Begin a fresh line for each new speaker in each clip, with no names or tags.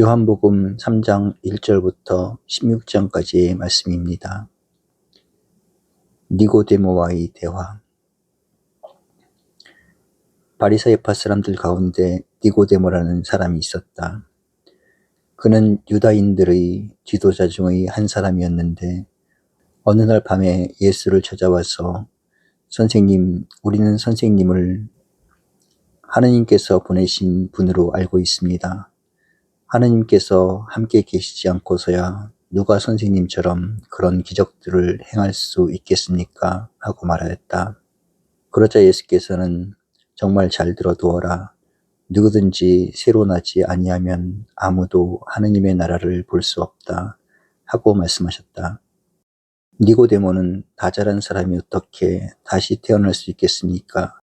요한복음 3장 1절부터 16장까지의 말씀입니다. 니고데모와의 대화. 바리사이파 사람들 가운데 니고데모라는 사람이 있었다. 그는 유다인들의 지도자 중의 한 사람이었는데 어느 날 밤에 예수를 찾아와서 선생님, 우리는 선생님을 하느님께서 보내신 분으로 알고 있습니다. 하느님께서 함께 계시지 않고서야 누가 선생님처럼 그런 기적들을 행할 수 있겠습니까? 하고 말하였다. 그러자 예수께서는 정말 잘 들어두어라. 누구든지 새로 나지 아니하면 아무도 하느님의 나라를 볼 수 없다. 하고 말씀하셨다. 니고데모는 다 자란 사람이 어떻게 다시 태어날 수 있겠습니까?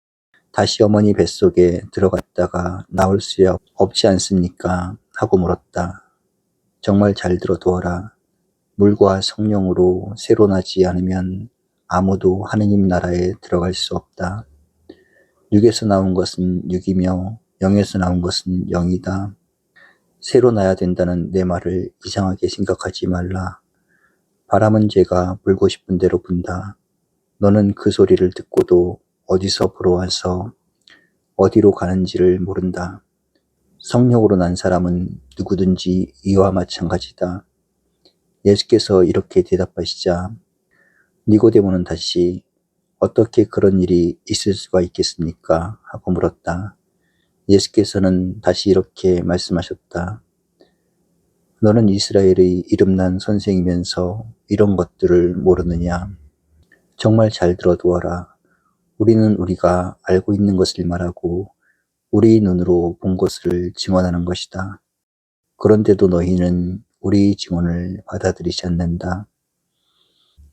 다시 어머니 뱃속에 들어갔다가 나올 수 없지 않습니까? 하고 물었다. 정말 잘 들어두어라. 물과 성령으로 새로 나지 않으면 아무도 하느님 나라에 들어갈 수 없다. 육에서 나온 것은 육이며 영에서 나온 것은 영이다. 새로 나야 된다는 내 말을 이상하게 생각하지 말라. 바람은 제가 불고 싶은 대로 분다. 너는 그 소리를 듣고도 어디서 불어와서 어디로 가는지를 모른다. 성령으로 난 사람은 누구든지 이와 마찬가지다. 예수께서 이렇게 대답하시자 니고데모는 다시 어떻게 그런 일이 있을 수가 있겠습니까? 하고 물었다. 예수께서는 다시 이렇게 말씀하셨다. 너는 이스라엘의 이름난 선생이면서 이런 것들을 모르느냐? 정말 잘 들어두어라. 우리는 우리가 알고 있는 것을 말하고 우리 눈으로 본 것을 증언하는 것이다. 그런데도 너희는 우리의 증언을 받아들이지 않는다.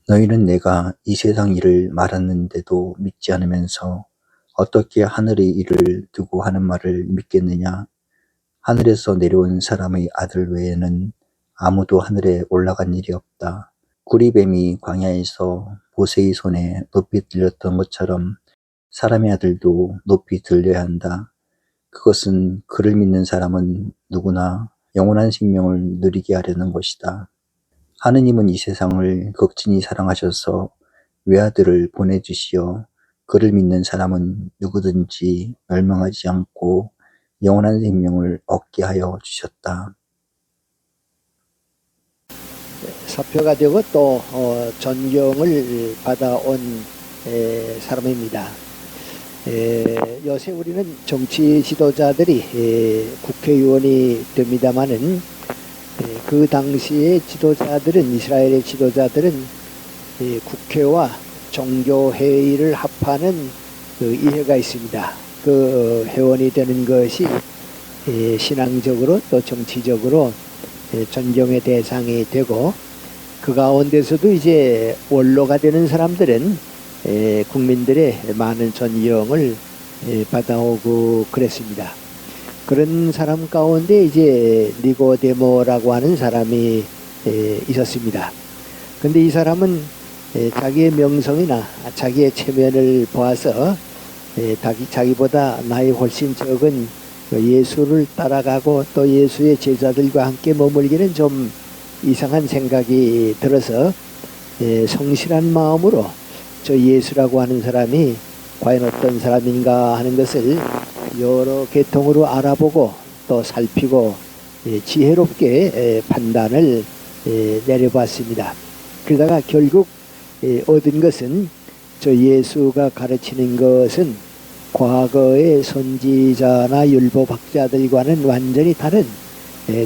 너희는 내가 이 세상 일을 말하는데도 믿지 않으면서 어떻게 하늘의 일을 두고 하는 말을 믿겠느냐? 하늘에서 내려온 사람의 아들 외에는 아무도 하늘에 올라간 일이 없다. 구리뱀이 광야에서 모세의 손에 높이 들렸던 것처럼 사람의 아들도 높이 들려야 한다. 그것은 그를 믿는 사람은 누구나 영원한 생명을 누리게 하려는 것이다. 하느님은 이 세상을 극진히 사랑하셔서 외아들을 보내주시어 그를 믿는 사람은 누구든지 멸망하지 않고 영원한 생명을 얻게 하여 주셨다.
사표가 되고 또 존경을 받아온 사람입니다. 요새 우리는 정치 지도자들이 국회의원이 됩니다마는 그 당시의 지도자들은, 이스라엘의 지도자들은 국회와 종교회의를 합하는 그 이해가 있습니다. 그 회원이 되는 것이 신앙적으로 또 정치적으로 존경의 대상이 되고, 그 가운데서도 이제 원로가 되는 사람들은 국민들의 많은 존경을 받아오고 그랬습니다. 그런 사람 가운데 이제 니고데모라고 하는 사람이 있었습니다. 근데 이 사람은 자기의 명성이나 자기의 체면을 보아서 자기보다 나이 훨씬 적은 예수를 따라가고 또 예수의 제자들과 함께 머물기는 좀 이상한 생각이 들어서 성실한 마음으로 저 예수라고 하는 사람이 과연 어떤 사람인가 하는 것을 여러 계통으로 알아보고 또 살피고 지혜롭게 판단을 내려봤습니다. 그러다가 결국 얻은 것은 저 예수가 가르치는 것은 과거의 선지자나 율법학자들과는 완전히 다른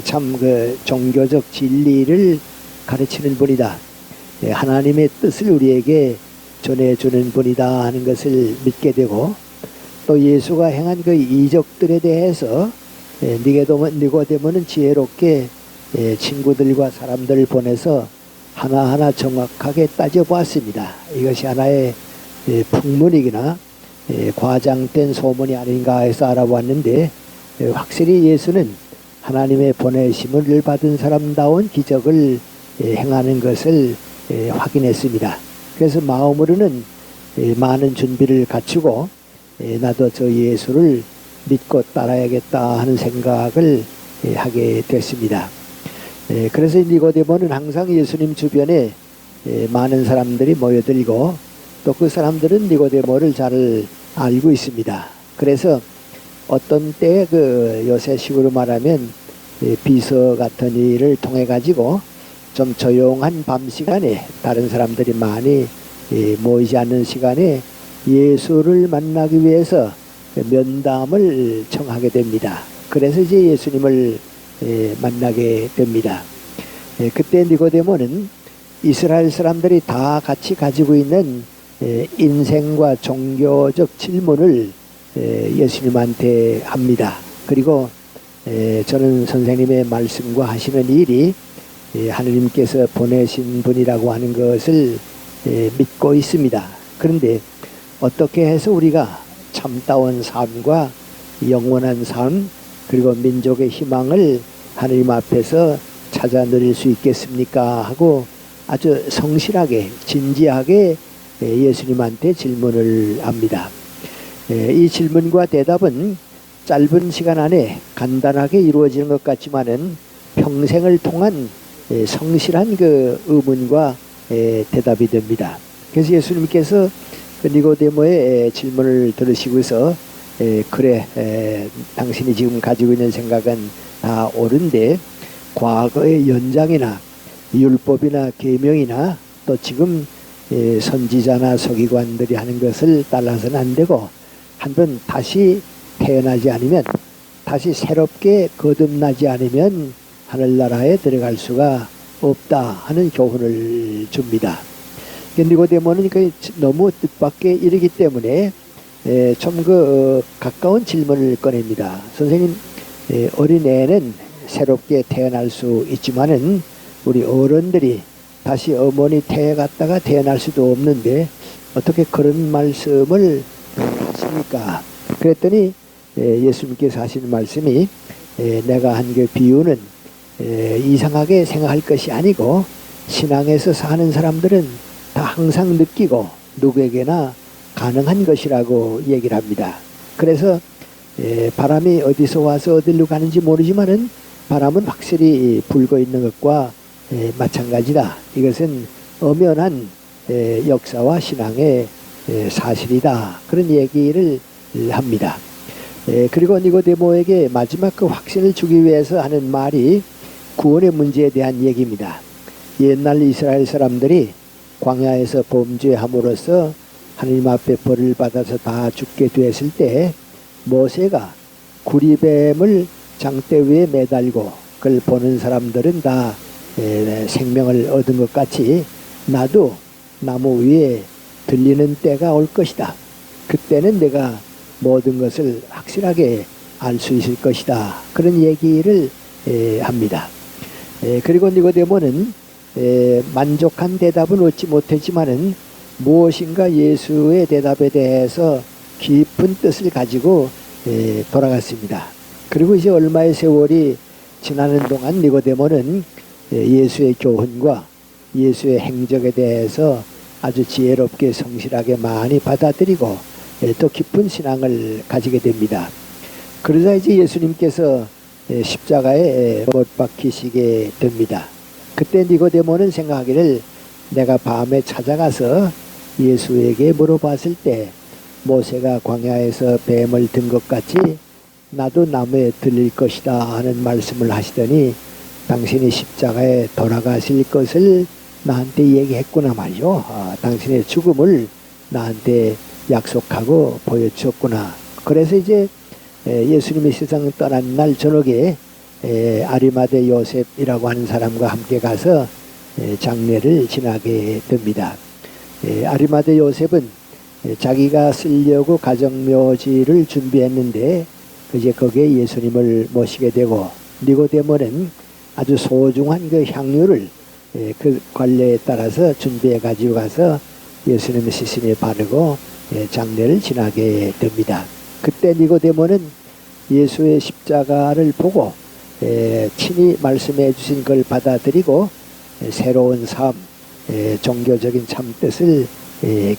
참 그 종교적 진리를 가르치는 분이다. 하나님의 뜻을 우리에게 전해주는 분이다 하는 것을 믿게 되고, 또 예수가 행한 그 이적들에 대해서 니고데모는 지혜롭게 친구들과 사람들을 보내서 하나하나 정확하게 따져보았습니다. 이것이 하나의 풍문이거나 과장된 소문이 아닌가 해서 알아보았는데, 확실히 예수는 하나님의 보내심을 받은 사람다운 기적을 행하는 것을 확인했습니다. 그래서 마음으로는 많은 준비를 갖추고 나도 저 예수를 믿고 따라야겠다 하는 생각을 하게 됐습니다. 그래서 니고데모는 항상 예수님 주변에 많은 사람들이 모여들고 또 그 사람들은 니고데모를 잘 알고 있습니다. 그래서 어떤 때 그 요새식으로 말하면 비서 같은 일을 통해 가지고 좀 조용한 밤 시간에 다른 사람들이 많이 모이지 않는 시간에 예수를 만나기 위해서 면담을 청하게 됩니다. 그래서 이제 예수님을 만나게 됩니다. 그때 니고데모는 이스라엘 사람들이 다 같이 가지고 있는 인생과 종교적 질문을 예수님한테 합니다. 그리고 저는 선생님의 말씀과 하시는 일이 하느님께서 보내신 분이라고 하는 것을 믿고 있습니다. 그런데 어떻게 해서 우리가 참다운 삶과 영원한 삶 그리고 민족의 희망을 하느님 앞에서 찾아 누릴 수 있겠습니까? 하고 아주 성실하게 진지하게 예수님한테 질문을 합니다. 이 질문과 대답은 짧은 시간 안에 간단하게 이루어지는 것 같지만은 평생을 통한 성실한 그 의문과 대답이 됩니다. 그래서 예수님께서 그 니고데모의 질문을 들으시고서 그래 당신이 지금 가지고 있는 생각은 다 옳은데 과거의 연장이나 율법이나 계명이나 또 지금 선지자나 서기관들이 하는 것을 따라서는 안 되고 한번 다시 태어나지 않으면 다시 새롭게 거듭나지 않으면 하늘나라에 들어갈 수가 없다 하는 교훈을 줍니다. 니고데모는 너무 뜻밖의 일이기 때문에 좀 가까운 질문을 꺼냅니다. 선생님, 어린애는 새롭게 태어날 수 있지만은 우리 어른들이 다시 어머니 태에 갔다가 태어날 수도 없는데 어떻게 그런 말씀을 하십니까? 그랬더니 예수님께서 하시는 말씀이 내가 한 그 비유는 이상하게 생각할 것이 아니고 신앙에서 사는 사람들은 다 항상 느끼고 누구에게나 가능한 것이라고 얘기를 합니다. 그래서 바람이 어디서 와서 어디로 가는지 모르지만은 바람은 확실히 불고 있는 것과 마찬가지다. 이것은 엄연한 역사와 신앙의 사실이다. 그런 얘기를 합니다. 그리고 니고데모에게 마지막 그 확신을 주기 위해서 하는 말이 구원의 문제에 대한 얘기입니다. 옛날 이스라엘 사람들이 광야에서 범죄함으로써 하나님 앞에 벌을 받아서 다 죽게 되었을 때 모세가 구리뱀을 장대 위에 매달고 그걸 보는 사람들은 다 생명을 얻은 것 같이 나도 나무 위에 들리는 때가 올 것이다. 그때는 내가 모든 것을 확실하게 알 수 있을 것이다. 그런 얘기를 합니다. 그리고 니고데모는 만족한 대답은 얻지 못했지만은 무엇인가 예수의 대답에 대해서 깊은 뜻을 가지고 돌아갔습니다. 그리고 이제 얼마의 세월이 지나는 동안 니고데모는 예수의 교훈과 예수의 행적에 대해서 아주 지혜롭게 성실하게 많이 받아들이고 또 깊은 신앙을 가지게 됩니다. 그러자 이제 예수님께서 십자가에 못 박히시게 됩니다. 그때 니고데모는 생각하기를 내가 밤에 찾아가서 예수에게 물어봤을 때 모세가 광야에서 뱀을 든 것 같이 나도 나무에 들릴 것이다 하는 말씀을 하시더니 당신이 십자가에 돌아가실 것을 나한테 얘기했구나 말이죠. 당신의 죽음을 나한테 약속하고 보여주었구나. 그래서 이제 예수님이 세상을 떠난 날 저녁에 아리마대 요셉이라고 하는 사람과 함께 가서 장례를 지나게 됩니다. 아리마대 요셉은 자기가 쓰려고 가정묘지를 준비했는데 이제 거기에 예수님을 모시게 되고 니고데모는 아주 소중한 그 향유를 그 관례에 따라서 준비해 가지고 가서 예수님의 시신에 바르고 장례를 지나게 됩니다. 그때 니고데모는 예수의 십자가를 보고 친히 말씀해 주신 걸 받아들이고 새로운 삶, 종교적인 참뜻을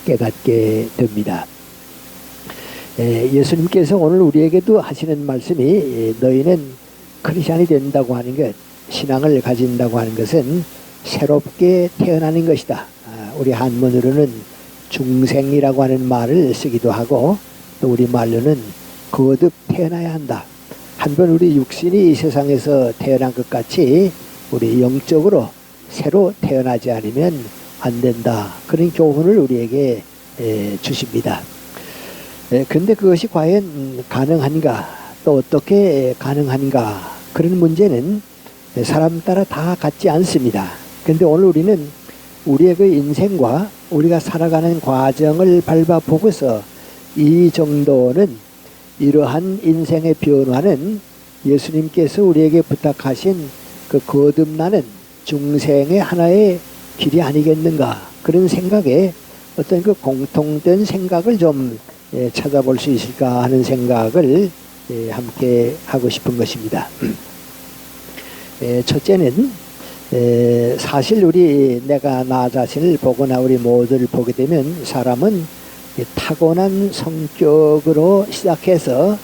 깨닫게 됩니다. 예수님께서 오늘 우리에게도 하시는 말씀이 너희는 크리스찬이 된다고 하는 것, 신앙을 가진다고 하는 것은 새롭게 태어나는 것이다. 우리 한문으로는 중생이라고 하는 말을 쓰기도 하고 또 우리 말로는 거듭 태어나야 한다. 한번 우리 육신이 이 세상에서 태어난 것 같이 우리 영적으로 새로 태어나지 않으면 안 된다. 그런 교훈을 우리에게 주십니다. 그런데 그것이 과연 가능한가? 또 어떻게 가능한가? 그런 문제는 사람 따라 다 같지 않습니다. 그런데 오늘 우리는 우리의 그 인생과 우리가 살아가는 과정을 밟아보고서 이 정도는 이러한 인생의 변화는 예수님께서 우리에게 부탁하신 그 거듭나는 중생의 하나의 길이 아니겠는가, 그런 생각에 어떤 그 공통된 생각을 좀 찾아볼 수 있을까 하는 생각을 함께 하고 싶은 것입니다. 첫째는 사실 내가 나 자신을 보거나 우리 모두를 보게 되면 사람은 타고난 성격으로 시작해서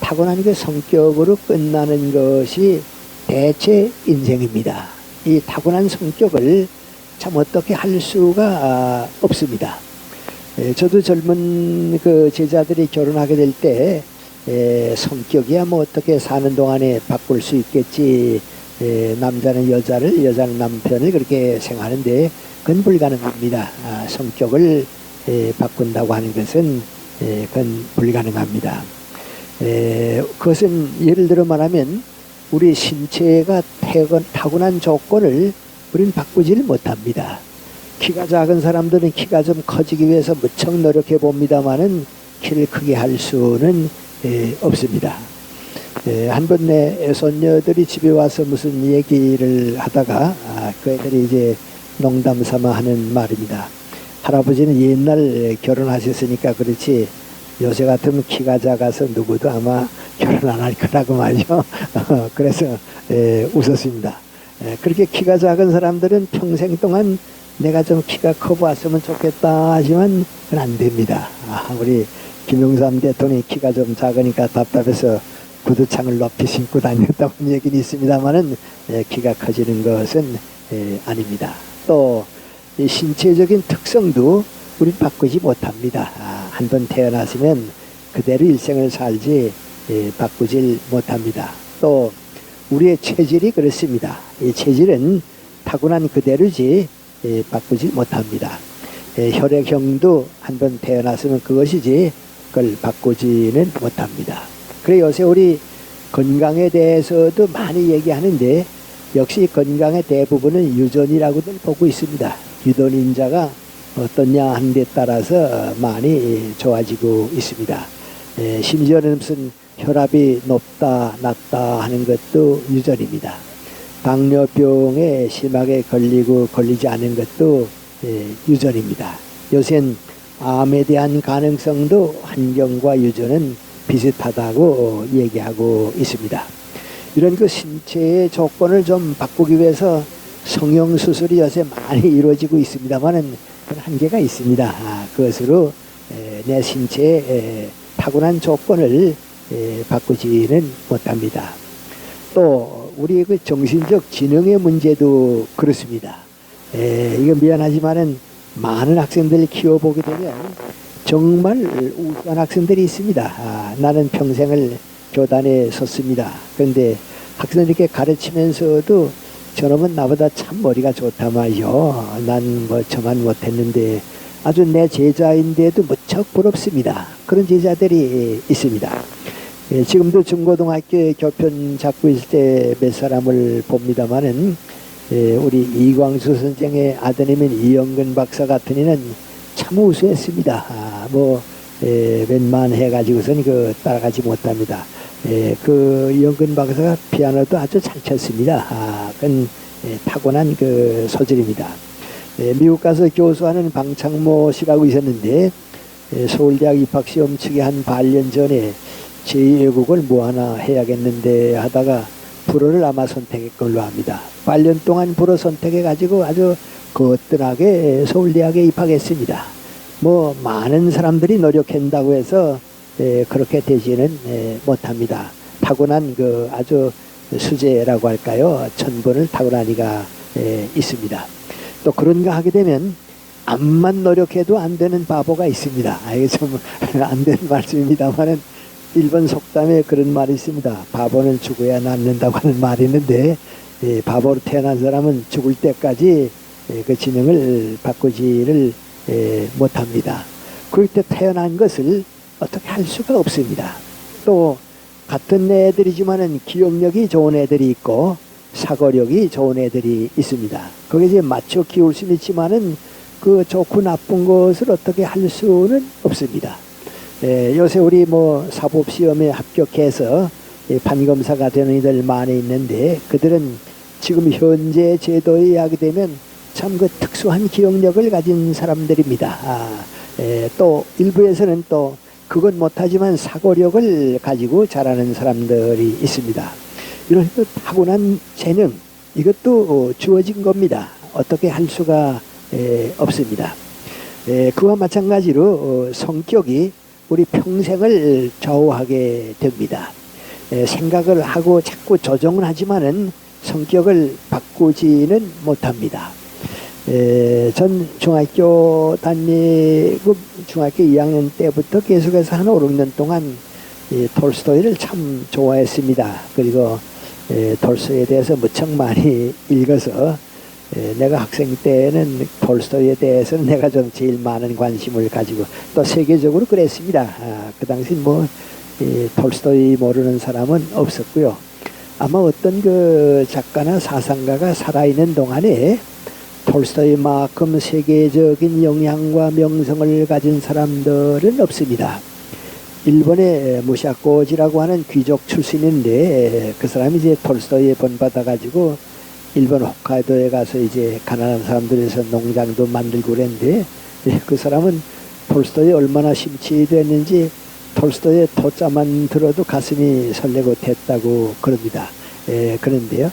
타고난 그 성격으로 끝나는 것이 대체 인생입니다. 이 타고난 성격을 참 어떻게 할 수가 없습니다. 저도 젊은 그 제자들이 결혼하게 될 때 성격이야 뭐 어떻게 사는 동안에 바꿀 수 있겠지, 남자는 여자를, 여자는 남편을 그렇게 생각하는데 그건 불가능합니다. 성격을 바꾼다고 하는 것은 그건 불가능합니다. 그것은 예를 들어 말하면 우리 신체가 타고난 조건을 우리는 바꾸지를 못합니다. 키가 작은 사람들은 키가 좀 커지기 위해서 무척 노력해 봅니다만은 키를 크게 할 수는 없습니다. 한번 내 손녀들이 집에 와서 무슨 얘기를 하다가 그 애들이 이제 농담 삼아 하는 말입니다. 할아버지는 옛날 결혼하셨으니까 그렇지 요새 같으면 키가 작아서 누구도 아마 결혼 안 할 거라고 말이죠. 그래서 웃었습니다. 그렇게 키가 작은 사람들은 평생 동안 내가 좀 키가 커 보았으면 좋겠다 하지만 그건 안 됩니다. 우리 김영삼 대통령이 키가 좀 작으니까 답답해서 구두창을 높이 신고 다녔다고 얘기는 있습니다만은 키가 커지는 것은 아닙니다. 또 이 신체적인 특성도 우린 바꾸지 못합니다. 한번 태어났으면 그대로 일생을 살지 바꾸질 못합니다. 또 우리의 체질이 그렇습니다. 이 체질은 타고난 그대로지 바꾸지 못합니다. 혈액형도 한번 태어났으면 그것이지 그걸 바꾸지는 못합니다. 그래 요새 우리 건강에 대해서도 많이 얘기하는데 역시 건강의 대부분은 유전이라고들 보고 있습니다. 유전인자가 어떠냐 하는 데 따라서 많이 좋아지고 있습니다. 심지어는 무슨 혈압이 높다 낮다 하는 것도 유전입니다. 당뇨병에 심하게 걸리고 걸리지 않은 것도 유전입니다. 요새는 암에 대한 가능성도 환경과 유전은 비슷하다고 얘기하고 있습니다. 이런 그 신체의 조건을 좀 바꾸기 위해서 성형수술이 요새 많이 이루어지고 있습니다만은 한계가 있습니다. 그것으로 내 신체의 타고난 조건을 바꾸지는 못합니다. 또 우리 그 정신적 지능의 문제도 그렇습니다. 이건 미안하지만은 많은 학생들을 키워보게 되면 정말 우수한 학생들이 있습니다. 나는 평생을 교단에 섰습니다. 그런데 학생들 이렇게 가르치면서도 저놈은 나보다 참 머리가 좋다 말이요. 난 뭐 저만 못했는데 아주 내 제자인데도 무척 부럽습니다. 그런 제자들이 있습니다. 지금도 중고등학교에 교편 잡고 있을 때 몇 사람을 봅니다만은 우리 이광수 선생의 아드님인 이영근 박사 같은 이는 참 우수했습니다. 웬만해가지고선 따라가지 못합니다. 그 이영근 박사가 피아노도 아주 잘 쳤습니다. 그건 타고난 그 소질입니다. 미국 가서 교수하는 방창모 씨라고 있었는데 서울대학 입학시험 측에 한 반년 전에 제2외국을 뭐 하나 해야겠는데 하다가 불어를 아마 선택할 걸로 합니다. 8년 동안 불어 선택해가지고 아주 거뜬하게 서울대학에 입학했습니다. 많은 사람들이 노력한다고 해서 그렇게 되지는 못합니다. 타고난 아주 수재라고 할까요? 천분을 타고난 이가 있습니다. 또 그런가 하게 되면 암만 노력해도 안 되는 바보가 있습니다. 이게 좀 안 되는 말씀입니다만은 일본 속담에 그런 말이 있습니다. 바보는 죽어야 낫는다고 하는 말이 있는데 바보로 태어난 사람은 죽을 때까지 그 지능을 바꾸지를 못합니다. 그럴 때 태어난 것을 어떻게 할 수가 없습니다. 또 같은 애들이지만은 기억력이 좋은 애들이 있고 사고력이 좋은 애들이 있습니다. 거기에 이제 맞춰 키울 수는 있지만은 그 좋고 나쁜 것을 어떻게 할 수는 없습니다. 요새 우리 뭐 사법시험에 합격해서 판검사가 되는 이들 많이 있는데 그들은 지금 현재 제도에 의하게 되면 참 그 특수한 기억력을 가진 사람들입니다. 또 일부에서는 또 그건 못하지만 사고력을 가지고 자라는 사람들이 있습니다. 이런 타고난 재능 이것도 주어진 겁니다. 어떻게 할 수가 없습니다. 그와 마찬가지로 성격이 우리 평생을 좌우하게 됩니다. 생각을 하고 자꾸 조정을 하지만은 성격을 바꾸지는 못합니다. 전 중학교 다니고 중학교 2학년 때부터 계속해서 한 5, 6년 동안 톨스토이를 참 좋아했습니다. 그리고 톨스토이에 대해서 무척 많이 읽어서 내가 학생 때는 톨스토이에 대해서는 내가 좀 제일 많은 관심을 가지고 또 세계적으로 그랬습니다. 그 당시 뭐 톨스토이 모르는 사람은 없었고요. 아마 어떤 그 작가나 사상가가 살아있는 동안에 톨스토이만큼 세계적인 영향과 명성을 가진 사람들은 없습니다. 일본의 무샤코지라고 하는 귀족 출신인데 그 사람이 이제 톨스토이에 본받아가지고 일본 홋카이도에 가서 이제 가난한 사람들에서 농장도 만들고 그랬는데 그 사람은 톨스토이에 얼마나 심취됐는지 톨스토이의 토자만 들어도 가슴이 설레고 됐다고 그럽니다. 그런데요.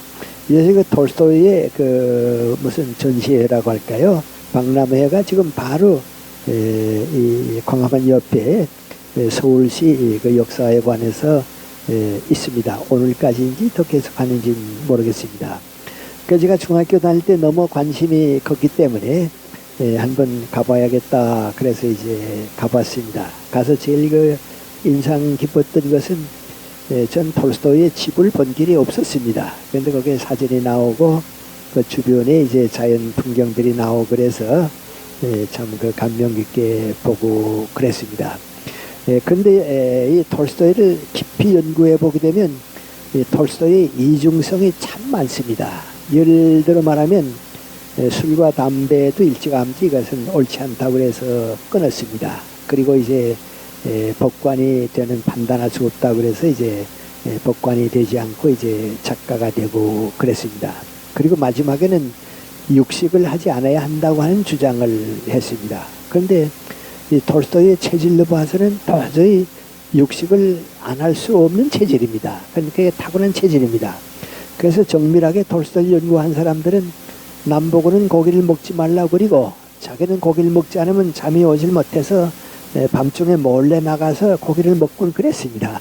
이제 그 톨스토이의 그 무슨 전시회라고 할까요? 박람회가 지금 바로 이 광화문 옆에 서울시 그 역사회관에서 있습니다. 오늘까지인지 더 계속하는지 모르겠습니다. 그 제가 중학교 다닐 때 너무 관심이 컸기 때문에 한번 가봐야겠다. 그래서 이제 가봤습니다. 가서 제일 그 인상 깊었던 것은 전 톨스토이의 집을 본 길이 없었습니다. 그런데 거기에 사진이 나오고 그 주변에 이제 자연 풍경들이 나오고 그래서 참 그 감명 깊게 보고 그랬습니다. 그런데 이 톨스토이를 깊이 연구해 보게 되면 이 톨스토이의 이중성이 참 많습니다. 예를 들어 말하면 술과 담배도 일찌감치 이것은 옳지 않다고 해서 끊었습니다. 그리고 이제 법관이 되는 판단할 수 없다고 그래서 이제 법관이 되지 않고 이제 작가가 되고 그랬습니다. 그리고 마지막에는 육식을 하지 않아야 한다고 하는 주장을 했습니다. 그런데 이 톨스토이의 체질로 봐서는 도저히 육식을 안 할 수 없는 체질입니다. 그러니까 타고난 체질입니다. 그래서 정밀하게 톨스토이를 연구한 사람들은 남보고는 고기를 먹지 말라고 그리고 자기는 고기를 먹지 않으면 잠이 오질 못해서 밤중에 몰래 나가서 고기를 먹곤 그랬습니다.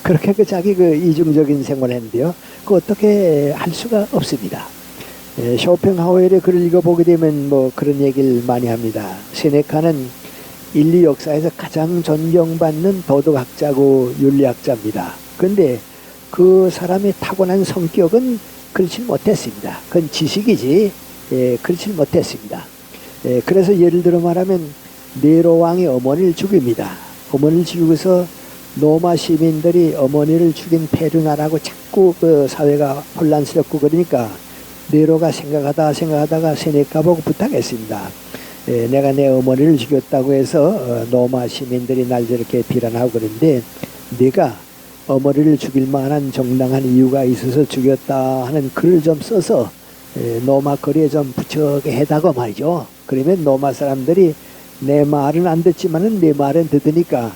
그렇게 그 자기 그 이중적인 생활을 했는데요. 그 어떻게 할 수가 없습니다. 쇼펜하우엘의 글을 읽어보게 되면 뭐 그런 얘기를 많이 합니다. 세네카는 인류 역사에서 가장 존경받는 도덕학자고 윤리학자입니다. 그런데 그 사람의 타고난 성격은 그렇지 못했습니다. 그건 지식이지 그렇지 못했습니다. 그래서 예를 들어 말하면 네로 왕이 어머니를 죽입니다. 어머니를 죽이고서 로마 시민들이 어머니를 죽인 페르나라고 자꾸 그 사회가 혼란스럽고 그러니까 네로가 생각하다가 세네카 보고 부탁했습니다. 내가 내 어머니를 죽였다고 해서 로마 시민들이 날 저렇게 비난하고 그러는데 네가 어머니를 죽일 만한 정당한 이유가 있어서 죽였다 하는 글을 좀 써서 로마 거리에 좀 붙여게 해다고 말이죠. 그러면 로마 사람들이 내 말은 안 듣지만은 내 말은 듣으니까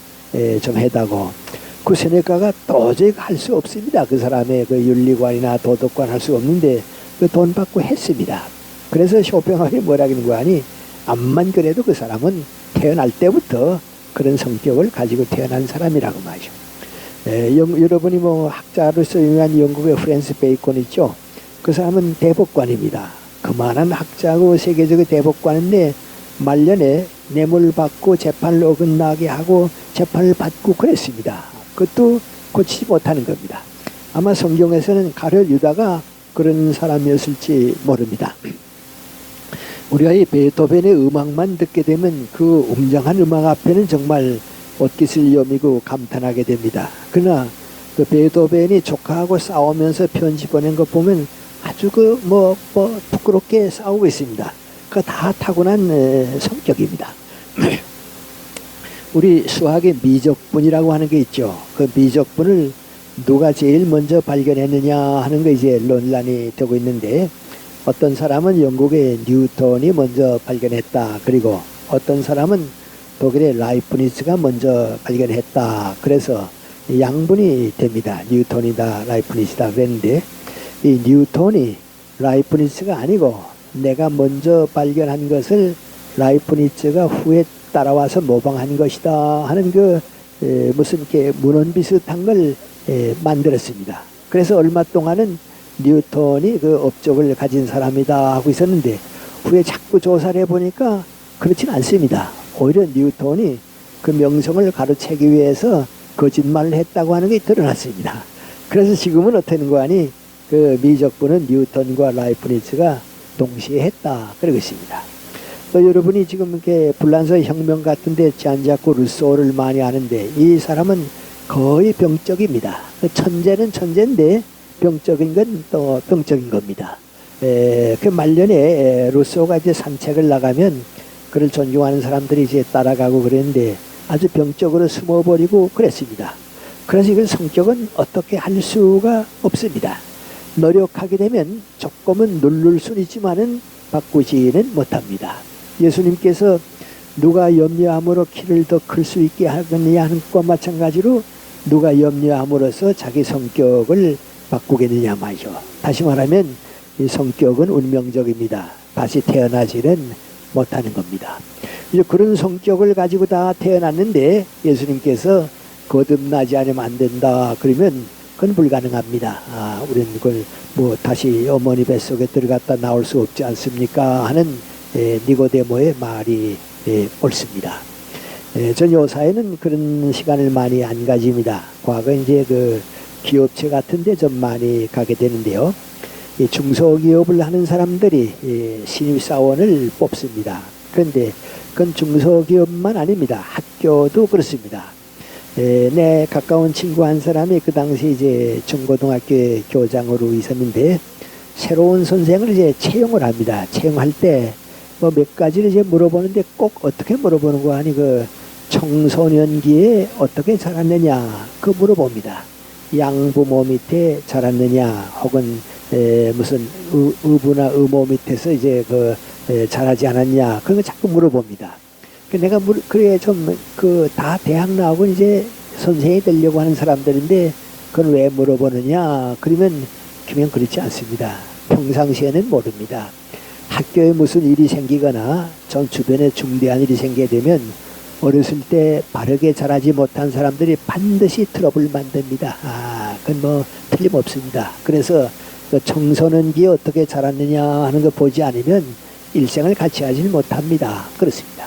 좀 해다고. 그 세네카가 도저히 할 수 없습니다. 그 사람의 그 윤리관이나 도덕관 할 수 없는데 그 돈 받고 했습니다. 그래서 쇼팽하우이 뭐라는 거 아니? 암만 그래도 그 사람은 태어날 때부터 그런 성격을 가지고 태어난 사람이라고 말이죠. 여러분이 뭐 학자로서 유명한 영국의 프랜스 베이컨 있죠. 그 사람은 대법관입니다. 그만한 학자고 세계적인 대법관인데 말년에 뇌물 받고 재판을 어긋나게 하고 재판을 받고 그랬습니다. 그것도 고치지 못하는 겁니다. 아마 성경에서는 가룟 유다가 그런 사람이었을지 모릅니다. 우리가 이 베토벤의 음악만 듣게 되면 그 웅장한 음악 앞에는 정말 옷깃을 여미고 감탄하게 됩니다. 그러나 그 베토벤이 조카하고 싸우면서 편지 보낸 것 보면 아주 부끄럽게 싸우고 있습니다. 그 다 타고난 성격입니다. 우리 수학의 미적분이라고 하는 게 있죠. 그 미적분을 누가 제일 먼저 발견했느냐 하는 거 이제 논란이 되고 있는데, 어떤 사람은 영국의 뉴턴이 먼저 발견했다. 그리고 어떤 사람은 독일의 라이프니츠가 먼저 발견했다. 그래서 양분이 됩니다. 뉴턴이다, 라이프니츠다 그랬는데, 이 뉴턴이 라이프니츠가 아니고 내가 먼저 발견한 것을 라이프니츠가 후에 따라와서 모방한 것이다 하는 무슨 이렇게 문헌 비슷한 걸 만들었습니다. 그래서 얼마 동안은 뉴턴이 그 업적을 가진 사람이다 하고 있었는데, 후에 자꾸 조사를 해보니까 그렇진 않습니다. 오히려 뉴턴이 그 명성을 가로채기 위해서 거짓말을 했다고 하는 게 드러났습니다. 그래서 지금은 어떻게 되는 거 아니, 그 미적분은 뉴턴과 라이프니츠가 동시에 했다 그러고 있습니다. 또 여러분이 지금 이렇게 불란서 혁명 같은데 잔자코 루소를 많이 아는데, 이 사람은 거의 병적입니다. 천재는 천재인데 병적인 건 또 병적인 겁니다. 그 말년에 루소가 이제 산책을 나가면 그를 존경하는 사람들이 이제 따라가고 그랬는데 아주 병적으로 숨어버리고 그랬습니다. 그래서 이건 성격은 어떻게 할 수가 없습니다. 노력하게 되면 조금은 누를 수는 있지만은 바꾸지는 못합니다. 예수님께서 누가 염려함으로 키를 더 클 수 있게 하겠느냐 하는 것과 마찬가지로 누가 염려함으로써 자기 성격을 바꾸겠느냐 말이죠. 다시 말하면 이 성격은 운명적입니다. 다시 태어나지는 못하는 겁니다. 이제 그런 성격을 가지고 다 태어났는데 예수님께서 거듭나지 않으면 안 된다 그러면 그건 불가능합니다. 우리는 그걸 다시 어머니 뱃속에 들어갔다 나올 수 없지 않습니까 하는 니고데모의 말이 옳습니다. 전 요사에는 그런 시간을 많이 안 가집니다. 과거 이제 그 기업체 같은데 좀 많이 가게 되는데요. 이 중소기업을 하는 사람들이 신입사원을 뽑습니다. 그런데 그건 중소기업만 아닙니다. 학교도 그렇습니다. 내 가까운 친구 한 사람이 그 당시 이제 중고등학교 교장으로 있었는데, 새로운 선생을 이제 채용을 합니다. 채용할 때 몇 가지를 이제 물어보는데 꼭 어떻게 물어보는 거 아니, 그 청소년기에 어떻게 자랐느냐 그 물어봅니다. 양부모 밑에 자랐느냐 혹은 무슨 의부나 의모 밑에서 이제 자라지 않았냐 그런 거 자꾸 물어봅니다. 내가 그래 좀 다 대학 나오고 이제 선생이 되려고 하는 사람들인데 그건 왜 물어보느냐 그러면 그렇지 않습니다. 평상시에는 모릅니다. 학교에 무슨 일이 생기거나 전 주변에 중대한 일이 생기게 되면 어렸을 때 바르게 자라지 못한 사람들이 반드시 트러블 만듭니다. 그건 틀림없습니다. 그래서 청소년기에 어떻게 자랐느냐 하는 거 보지 않으면 일생을 같이 하지 못합니다. 그렇습니다.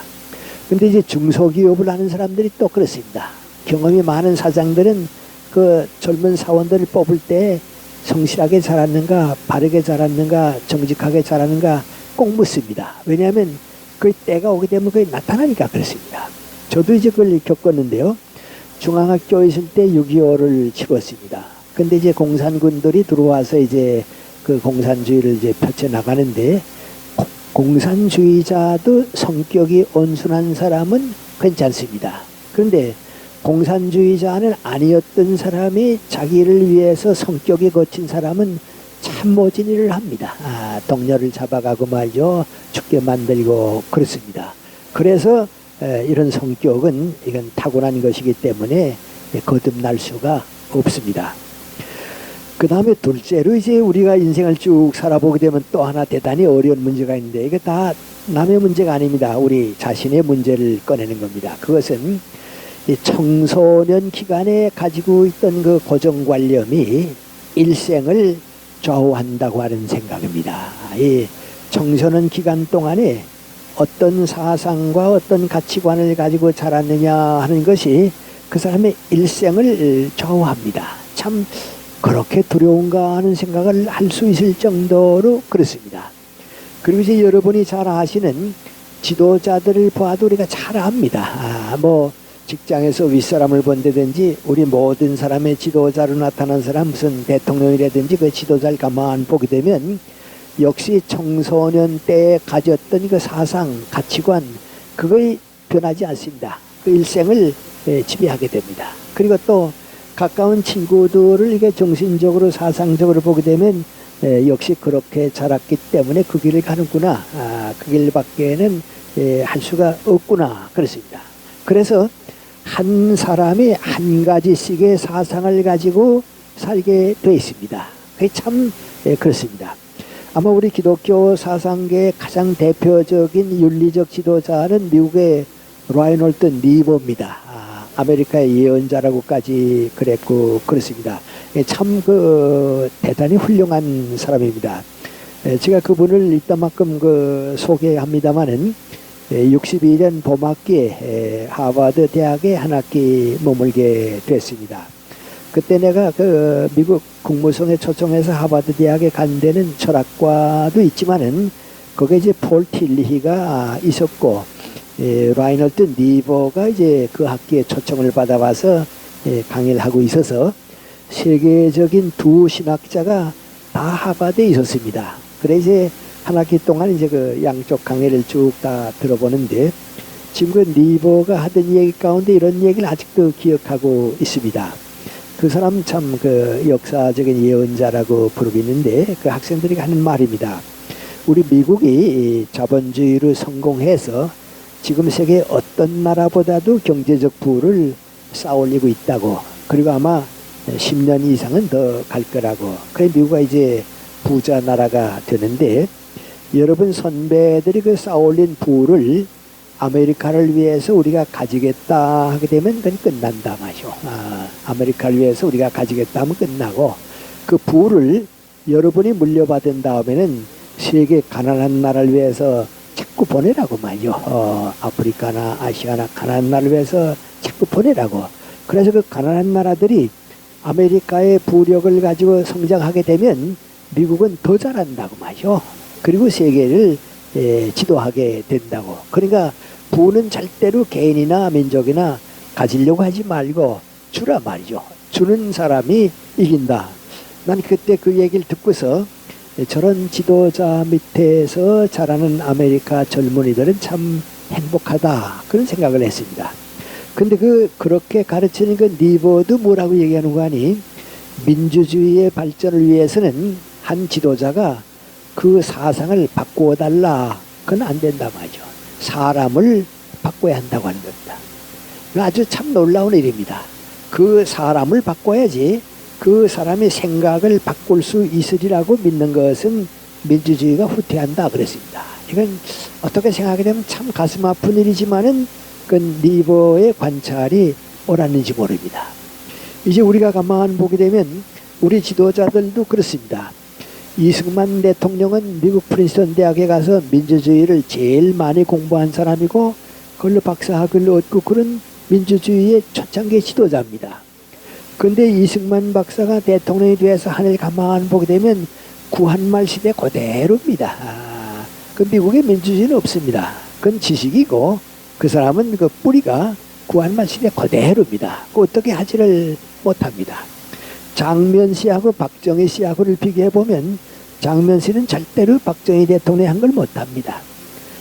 근데 이제 중소기업을 하는 사람들이 또 그렇습니다. 경험이 많은 사장들은 그 젊은 사원들을 뽑을 때 성실하게 자랐는가, 바르게 자랐는가, 정직하게 자랐는가 꼭 묻습니다. 왜냐하면 그 때가 오게 되면 그게 나타나니까 그렇습니다. 저도 이제 그걸 겪었는데요. 중앙학교에 있을 때 6.25를 치렀습니다. 근데 이제 공산군들이 들어와서 이제 그 공산주의를 이제 펼쳐나가는데, 공산주의자도 성격이 온순한 사람은 괜찮습니다. 그런데 공산주의자는 아니었던 사람이 자기를 위해서 성격이 거친 사람은 참 모진 일을 합니다. 동료를 잡아가고 말이죠. 죽게 만들고 그렇습니다. 그래서 이런 성격은 이건 타고난 것이기 때문에 거듭날 수가 없습니다. 그 다음에 둘째로 이제 우리가 인생을 쭉 살아보게 되면 또 하나 대단히 어려운 문제가 있는데, 이게 다 남의 문제가 아닙니다. 우리 자신의 문제를 꺼내는 겁니다. 그것은 이 청소년 기간에 가지고 있던 그 고정관념이 일생을 좌우한다고 하는 생각입니다. 이 청소년 기간 동안에 어떤 사상과 어떤 가치관을 가지고 자랐느냐 하는 것이 그 사람의 일생을 좌우합니다. 참 그렇게 두려운가 하는 생각을 할 수 있을 정도로 그렇습니다. 그리고 이제 여러분이 잘 아시는 지도자들을 봐도 우리가 잘 압니다. 뭐 직장에서 윗사람을 본다든지 우리 모든 사람의 지도자로 나타난 사람, 무슨 대통령이라든지 그 지도자를 가만 보게 되면 역시 청소년 때 가졌던 그 사상, 가치관, 그거이 변하지 않습니다. 그 일생을 지배하게 됩니다. 그리고 또 가까운 친구들을 이게 정신적으로, 사상적으로 보게 되면 역시 그렇게 자랐기 때문에 그 길을 가는구나, 그 길밖에는 할 수가 없구나, 그렇습니다. 그래서 한 사람이 한 가지씩의 사상을 가지고 살게 되어 있습니다. 그게 참 그렇습니다. 아마 우리 기독교 사상계의 가장 대표적인 윤리적 지도자는 미국의 라이놀드 니버입니다. 아메리카의 예언자라고까지 그랬고 그렇습니다. 참 그 대단히 훌륭한 사람입니다. 제가 그분을 이따만큼 소개합니다마는 62년 봄학기에 하버드 대학에 한 학기 머물게 됐습니다. 그때 내가 그 미국 국무성에 초청해서 하버드 대학에 간 데는 철학과도 있지만은 거기에 이제 폴 틸리히가 있었고, 라이널드 니버가 이제 그 학기에 초청을 받아와서 강의를 하고 있어서 세계적인 두 신학자가 다 하버드에 있었습니다. 그래 이제 한 학기 동안 이제 그 양쪽 강의를 쭉 다 들어보는데, 지금 그 니버가 하던 얘기 가운데 이런 얘기를 아직도 기억하고 있습니다. 그 사람 참 그 역사적인 예언자라고 부르고 있는데, 그 학생들이 하는 말입니다. 우리 미국이 자본주의로 성공해서 지금 세계 어떤 나라보다도 경제적 부를 쌓아올리고 있다고, 그리고 아마 10년 이상은 더 갈 거라고. 그래 미국이 이제 부자 나라가 되는데, 여러분 선배들이 그 쌓아올린 부를 아메리카를 위해서 우리가 가지겠다 하게 되면 그건 끝난다 말이죠. 아메리카를 위해서 우리가 가지겠다 하면 끝나고, 그 부를 여러분이 물려받은 다음에는 세계 가난한 나라를 위해서 자꾸 보내라고 말이죠. 아프리카나 아시아나 가난한 나라를 위해서 자꾸 보내라고. 그래서 그 가난한 나라들이 아메리카의 부력을 가지고 성장하게 되면 미국은 더 잘한다고 말이죠. 그리고 세계를 지도하게 된다고. 그러니까 부는 절대로 개인이나 민족이나 가지려고 하지 말고 주라 말이죠. 주는 사람이 이긴다. 난 그때 그 얘기를 듣고서 저런 지도자 밑에서 자라는 아메리카 젊은이들은 참 행복하다, 그런 생각을 했습니다. 근데 그렇게 가르치는 그 니버도 뭐라고 얘기하는 거 아니? 민주주의의 발전을 위해서는 한 지도자가 그 사상을 바꾸어 달라, 그건 안 된다 말이죠. 사람을 바꿔야 한다고 하는 겁니다. 아주 참 놀라운 일입니다. 그 사람을 바꿔야지 그 사람의 생각을 바꿀 수 있으리라고 믿는 것은 민주주의가 후퇴한다 그랬습니다. 이건 어떻게 생각하게 되면 참 가슴 아픈 일이지만은 그 니버의 관찰이 옳았는지 모릅니다. 이제 우리가 가만 보게 되면 우리 지도자들도 그렇습니다. 이승만 대통령은 미국 프린스턴 대학에 가서 민주주의를 제일 많이 공부한 사람이고, 그걸로 박사학위를 얻고 그런 민주주의의 초창기 지도자입니다. 그런데 이승만 박사가 대통령이 돼서 하늘 가만 보게 되면 구한말 시대 그대로입니다. 그 미국의 민주주의는 없습니다. 그건 지식이고, 그 사람은 그 뿌리가 구한말 시대 그대로입니다. 그 어떻게 하지를 못합니다. 장면 씨하고 박정희 씨하고를 비교해 보면 장면 씨는 절대로 박정희 대통령이 한 걸 못합니다.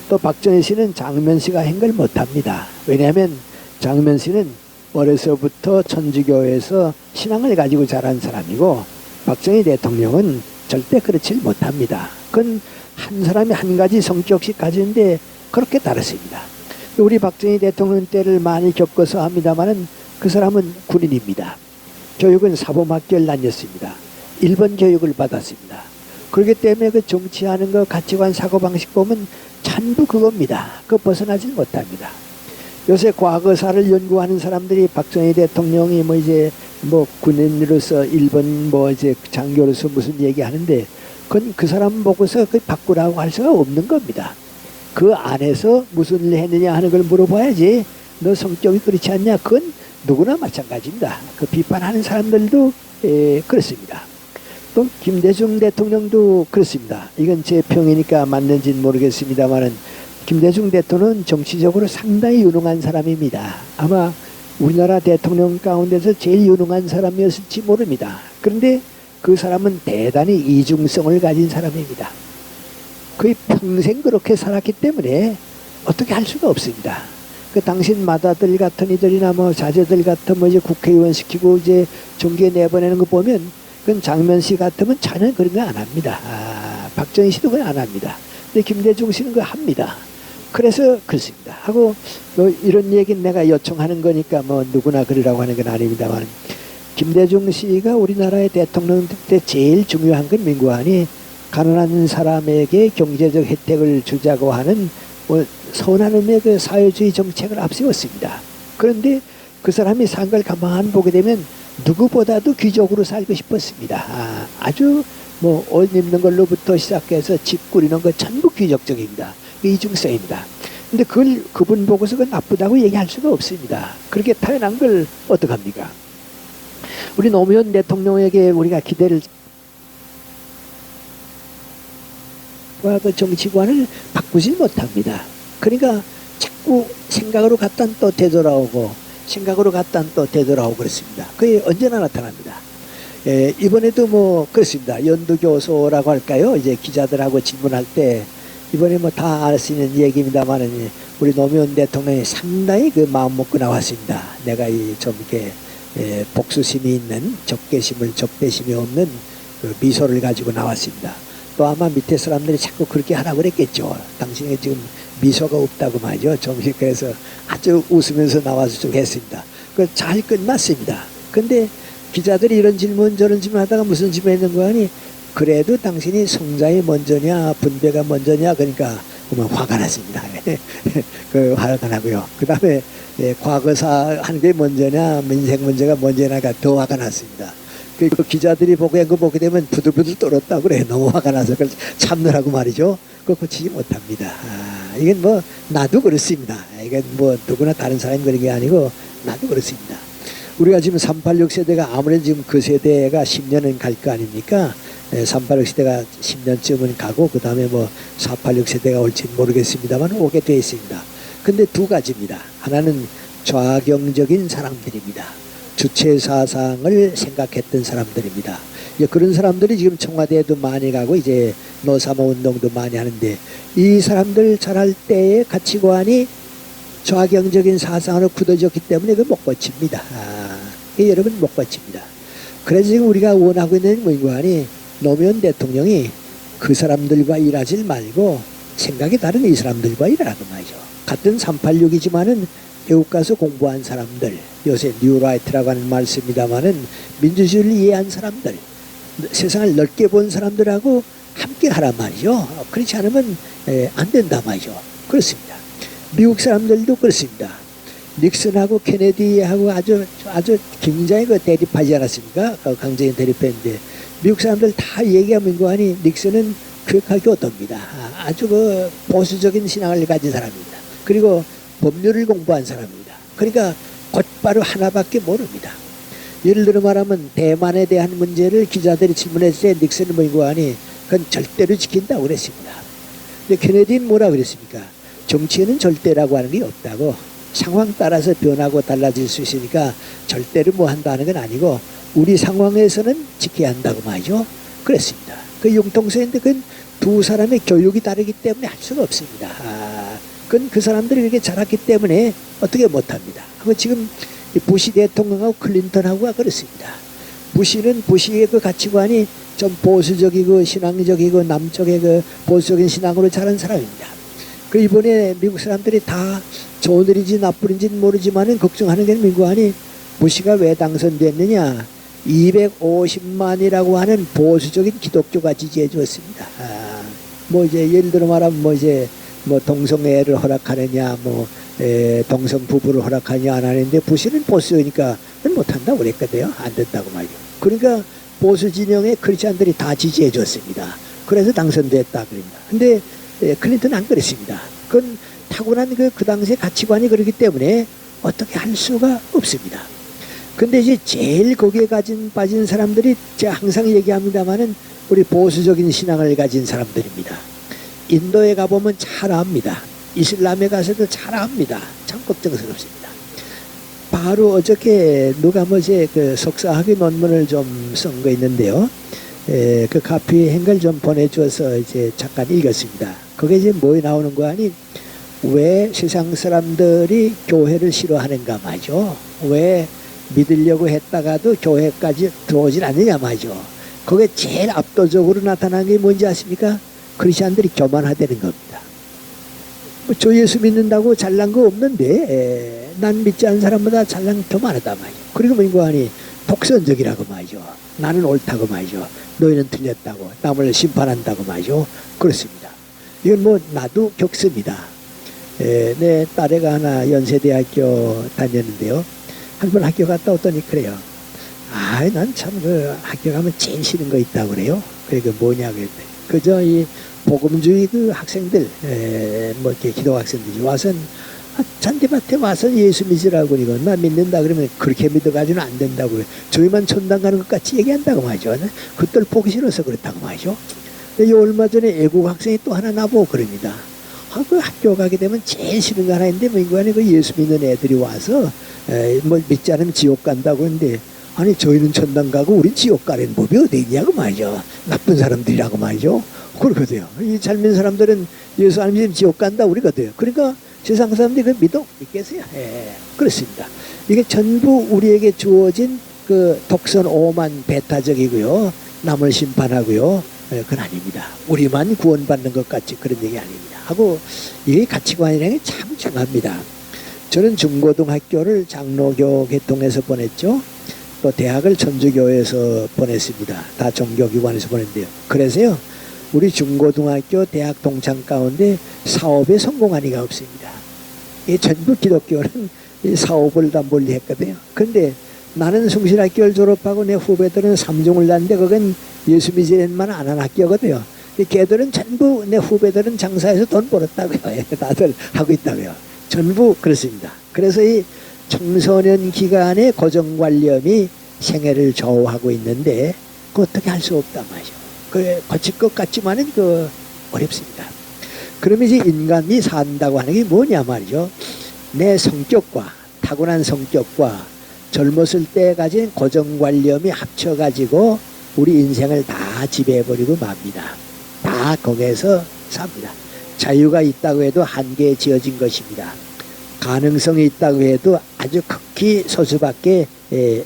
또 박정희 씨는 장면 씨가 한 걸 못합니다. 왜냐하면 장면 씨는 어려서부터 천주교에서 신앙을 가지고 자란 사람이고, 박정희 대통령은 절대 그렇지 못합니다. 그건 한 사람이 한 가지 성격씩 가지는데 그렇게 다르습니다. 우리 박정희 대통령 때를 많이 겪어서 합니다마는 그 사람은 군인입니다. 교육은 사범학교를 다녔습니다. 일본 교육을 받았습니다. 그렇기 때문에 그 정치하는 거, 가치관, 사고방식 보면 전부 그겁니다. 그거 벗어나지 못합니다. 요새 과거사를 연구하는 사람들이 박정희 대통령이 뭐 이제 뭐 군인으로서 일본 뭐 이제 장교로서 무슨 얘기하는데 그건 그 사람 보고서 그 바꾸라고 할 수가 없는 겁니다. 그 안에서 무슨 일을 했느냐 하는 걸 물어봐야지. 너 성격이 그렇지 않냐? 그건 누구나 마찬가지입니다. 그 비판하는 사람들도 그렇습니다. 또 김대중 대통령도 그렇습니다. 이건 제 평이니까 맞는지는 모르겠습니다만은 김대중 대통령은 정치적으로 상당히 유능한 사람입니다. 아마 우리나라 대통령 가운데서 제일 유능한 사람이었을지 모릅니다. 그런데 그 사람은 대단히 이중성을 가진 사람입니다. 거의 평생 그렇게 살았기 때문에 어떻게 할 수가 없습니다. 그 당신 마다들 같은 이들이나 뭐 자제들 같은 뭐 이제 국회의원 시키고 이제 정계 내보내는 거 보면 그건 장면씨 같으면 전혀 그런 거 안 합니다. 박정희 씨도 그건 안 합니다. 근데 김대중 씨는 그거 합니다. 그래서 그렇습니다. 하고 뭐 이런 얘기는 내가 요청하는 거니까 뭐 누구나 그러라고 하는 건 아닙니다만 김대중 씨가 우리나라의 대통령 때 제일 중요한 건 민구안이 가난한 사람에게 경제적 혜택을 주자고 하는 뭐 선한 의미의 그 사회주의 정책을 앞세웠습니다. 그런데 그 사람이 산 걸 가만 보게 되면 누구보다도 귀족으로 살고 싶었습니다. 아주 뭐 옷 입는 걸로부터 시작해서 집 꾸리는 거 전부 귀족적입니다. 이중성입니다. 근데 그걸 그분 보고서 그건 나쁘다고 얘기할 수가 없습니다. 그렇게 타연한 걸 어떡합니까? 우리 노무현 대통령에게 우리가 기대를 그 정치관을 바꾸지 못합니다. 그러니까 자꾸 생각으로 갔다 또 되돌아오고 생각으로 갔다 또 되돌아오고 그렇습니다. 그게 언제나 나타납니다. 이번에도 뭐 그렇습니다. 연두교소라고 할까요? 이제 기자들하고 질문할 때 이번에 뭐 다 알 수 있는 얘기입니다만은 우리 노무현 대통령이 상당히 그 마음 먹고 나왔습니다. 내가 이 좀 이렇게 복수심이 있는 적대심이 없는 그 미소를 가지고 나왔습니다. 또 아마 밑에 사람들이 자꾸 그렇게 하라고 그랬겠죠. 당신이 지금 미소가 없다고 말이죠. 좀 그래서 아주 웃으면서 나와서 좀 했습니다. 그 잘 끝났습니다. 근데 기자들이 이런 질문 저런 질문 하다가 무슨 질문 했는 거 아니? 그래도 당신이 성장이 먼저냐 분배가 먼저냐 그러니까 보면 화가 났습니다. 그 화가 나고요. 그 다음에 과거사 하는 게 먼저냐 민생 문제가 먼저냐가 더 화가 났습니다. 그 기자들이 보고 한 거 보게 되면 부들부들 떨었다고 그래. 너무 화가 나서 그래서 참느라고 말이죠. 그거 고치지 못합니다. 이건 뭐 나도 그렇습니다. 이건 뭐 누구나 다른 사람이 그런 게 아니고 나도 그렇습니다. 우리가 지금 386 세대가 아무래도 지금 그 세대가 10년은 갈 거 아닙니까? 386 세대가 10년쯤은 가고 그 다음에 뭐 486 세대가 올지는 모르겠습니다만 오게 되어 있습니다. 근데 두 가지입니다. 하나는 좌경적인 사람들입니다. 주체 사상을 생각했던 사람들입니다. 그런 사람들이 지금 청와대에도 많이 가고 이제 노사모 운동도 많이 하는데 이 사람들 자랄 때의 가치관이 좌경적인 사상으로 굳어졌기 때문에 그 못 고칩니다. 여러분 못 고칩니다. 그래서 지금 우리가 원하고 있는 문관이 노무현 대통령이 그 사람들과 일하지 말고 생각이 다른 이 사람들과 일하라고 말이죠. 같은 386이지만은 외국 가서 공부한 사람들, 요새 뉴라이트라고 하는 말 씁니다만은 민주주의를 이해한 사람들, 세상을 넓게 본 사람들하고 함께 하란 말이죠. 그렇지 않으면 안 된다 말이죠. 그렇습니다. 미국 사람들도 그렇습니다. 닉슨하고 케네디하고 아주 굉장히 그 대립하지 않았습니까? 강제인 대립했는데 미국 사람들 다 얘기하면 거하니 닉슨은 교육학이 어떻습니다. 아주 그 보수적인 신앙을 가진 사람입니다. 그리고 법률을 공부한 사람입니다. 그러니까 곧바로 하나밖에 모릅니다. 예를 들어 말하면 대만에 대한 문제를 기자들이 질문했을 때 닉슨은 뭐고 하니 그건 절대로 지킨다고 그랬습니다. 근데 케네디는 뭐라 그랬습니까? 정치에는 절대라고 하는 게 없다고 상황 따라서 변하고 달라질 수 있으니까 절대로 뭐 한다는 건 아니고 우리 상황에서는 지켜야 한다고 말이죠. 그랬습니다. 그 융통성인데 그건 두 사람의 교육이 다르기 때문에 할 수가 없습니다. 그건 그 사람들이 이렇게 자랐기 때문에 어떻게 못합니다. 지금 부시 대통령하고 클린턴하고가 그렇습니다. 부시는 부시의 그 가치관이 좀 보수적이고 신앙적이고 남쪽의 그 보수적인 신앙으로 자란 사람입니다. 그 이번에 미국 사람들이 다 좋은 일인지 나쁜 일인지는 모르지만은 걱정하는 게 민구안이 부시가 왜 당선됐느냐 250만이라고 하는 보수적인 기독교가 지지해 주었습니다. 뭐 이제 예를 들어 말하면 뭐 이제 뭐 동성애를 허락하느냐 뭐 동성 부부를 허락하냐 안 하는데 부시는 보수니까 못한다고 그랬거든요. 안 된다고 말이죠. 그러니까 보수 진영의 크리스찬들이 다 지지해 줬습니다. 그래서 당선됐다 그럽니다. 근데 클린턴은 안 그랬습니다. 그건 타고난 그 당시의 가치관이 그렇기 때문에 어떻게 할 수가 없습니다. 근데 이제 제일 거기에 빠진 사람들이 제가 항상 얘기합니다만은 우리 보수적인 신앙을 가진 사람들입니다. 인도에 가보면 잘 압니다. 이슬람에 가서도 잘 압니다. 참 걱정스럽습니다. 바로 어저께 누가 뭐지 그 석사학위 논문을 좀 쓴 거 있는데요. 그 카피 행글 좀 보내주어서 이제 잠깐 읽었습니다. 그게 이제 뭐에 나오는 거 아니? 왜 세상 사람들이 교회를 싫어하는가 말이죠. 왜 믿으려고 했다가도 교회까지 들어오질 않느냐 말이죠. 그게 제일 압도적으로 나타난 게 뭔지 아십니까? 크리스천들이 교만하다는 겁니다. 저 예수 믿는다고 잘난 거 없는데 난 믿지 않는 사람보다 잘난 교만하다 말이죠. 그리고 뭔고 하니 독선적이라고 말이죠. 나는 옳다고 말이죠. 너희는 틀렸다고 남을 심판한다고 말이죠. 그렇습니다. 이건 뭐 나도 겪습니다. 내 딸애가 하나 연세대학교 다녔는데요. 한 번 학교 갔다 왔더니 그래요. 난 참 그 학교 가면 제일 싫은 거 있다고 그래요. 그게 뭐냐 그랬더니 그저 이 복음주의 그 학생들 뭐 이렇게 기도 학생들이 와서는 잔디밭에 와서 예수 믿으라고 이거 나 믿는다 그러면 그렇게 믿어가지고는 안 된다고 그래. 저희만 천당 가는 것 같이 얘기한다고 말이죠. 그들 보기 싫어서 그렇다고 말이죠. 얼마 전에 애국 학생이 또 하나 나보고 그럽니다. 그 학교 가게 되면 제일 싫은 거 하나 있는데 뭐 인간이 그 예수 믿는 애들이 와서 뭐 믿지 않으면 지옥 간다고 했는데 아니 저희는 천당 가고 우린 지옥 가는 법이 어디 있냐고 말이죠. 나쁜 사람들이라고 말이죠. 그렇거든요. 이 잘 믿는 사람들은 예수 안 믿으면 지옥 간다 그러거든요. 그러니까 세상 사람들이 그 믿겠어요? 그렇습니다. 이게 전부 우리에게 주어진 그 독선 오만 배타적이고요. 남을 심판하고요. 그건 아닙니다. 우리만 구원받는 것 같이 그런 얘기 아닙니다. 하고 이게 가치관이라는 게 참 중요합니다. 저는 중고등학교를 장로교 계통에서 보냈죠. 또 대학을 천주교에서 보냈습니다. 다 종교기관에서 보냈는데요. 그래서요. 우리 중고등학교 대학 동창 가운데 사업에 성공한 이가 없습니다. 이 전부 기독교는 이 사업을 다 멀리했거든요. 그런데 나는 숭실학교를 졸업하고 내 후배들은 삼중을 났는데 그건 예수 믿으려만 안 한 학교거든요. 걔들은 전부 내 후배들은 장사해서 돈 벌었다고요. 다들 하고 있다고요. 전부 그렇습니다. 그래서 이 청소년 기간의 고정관념이 생애를 좌우하고 있는데 그 어떻게 할 수 없단 말이죠. 그 거칠 것 같지만은 그 어렵습니다. 그러면 이제 인간이 산다고 하는 게 뭐냐 말이죠. 내 성격과 타고난 성격과 젊었을 때 가진 고정관념이 합쳐가지고 우리 인생을 다 지배해버리고 맙니다. 다 거기에서 삽니다. 자유가 있다고 해도 한계에 지어진 것입니다. 가능성이 있다고 해도 아주 극히 소수밖에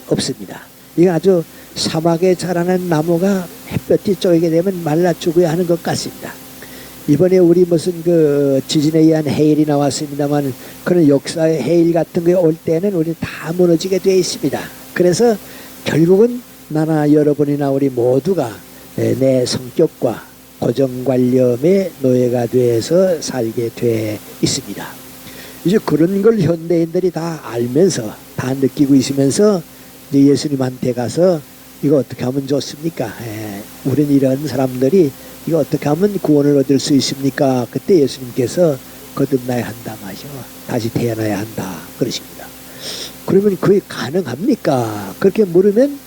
없습니다. 이건 아주 사막에 자라는 나무가 햇볕이 쪼이게 되면 말라 죽어야 하는 것 같습니다. 이번에 우리 무슨 그 지진에 의한 해일이 나왔습니다만 그런 역사의 해일 같은 게 올 때는 우리 다 무너지게 되어 있습니다. 그래서 결국은 나나 여러분이나 우리 모두가 내 성격과 고정관념의 노예가 돼서 살게 돼 있습니다. 이제 그런 걸 현대인들이 다 알면서 다 느끼고 있으면서 이제 예수님한테 가서 이거 어떻게 하면 좋습니까? 우린 이런 사람들이 이거 어떻게 하면 구원을 얻을 수 있습니까? 그때 예수님께서 거듭나야 한다 마셔. 다시 태어나야 한다 그러십니다. 그러면 그게 가능합니까? 그렇게 물으면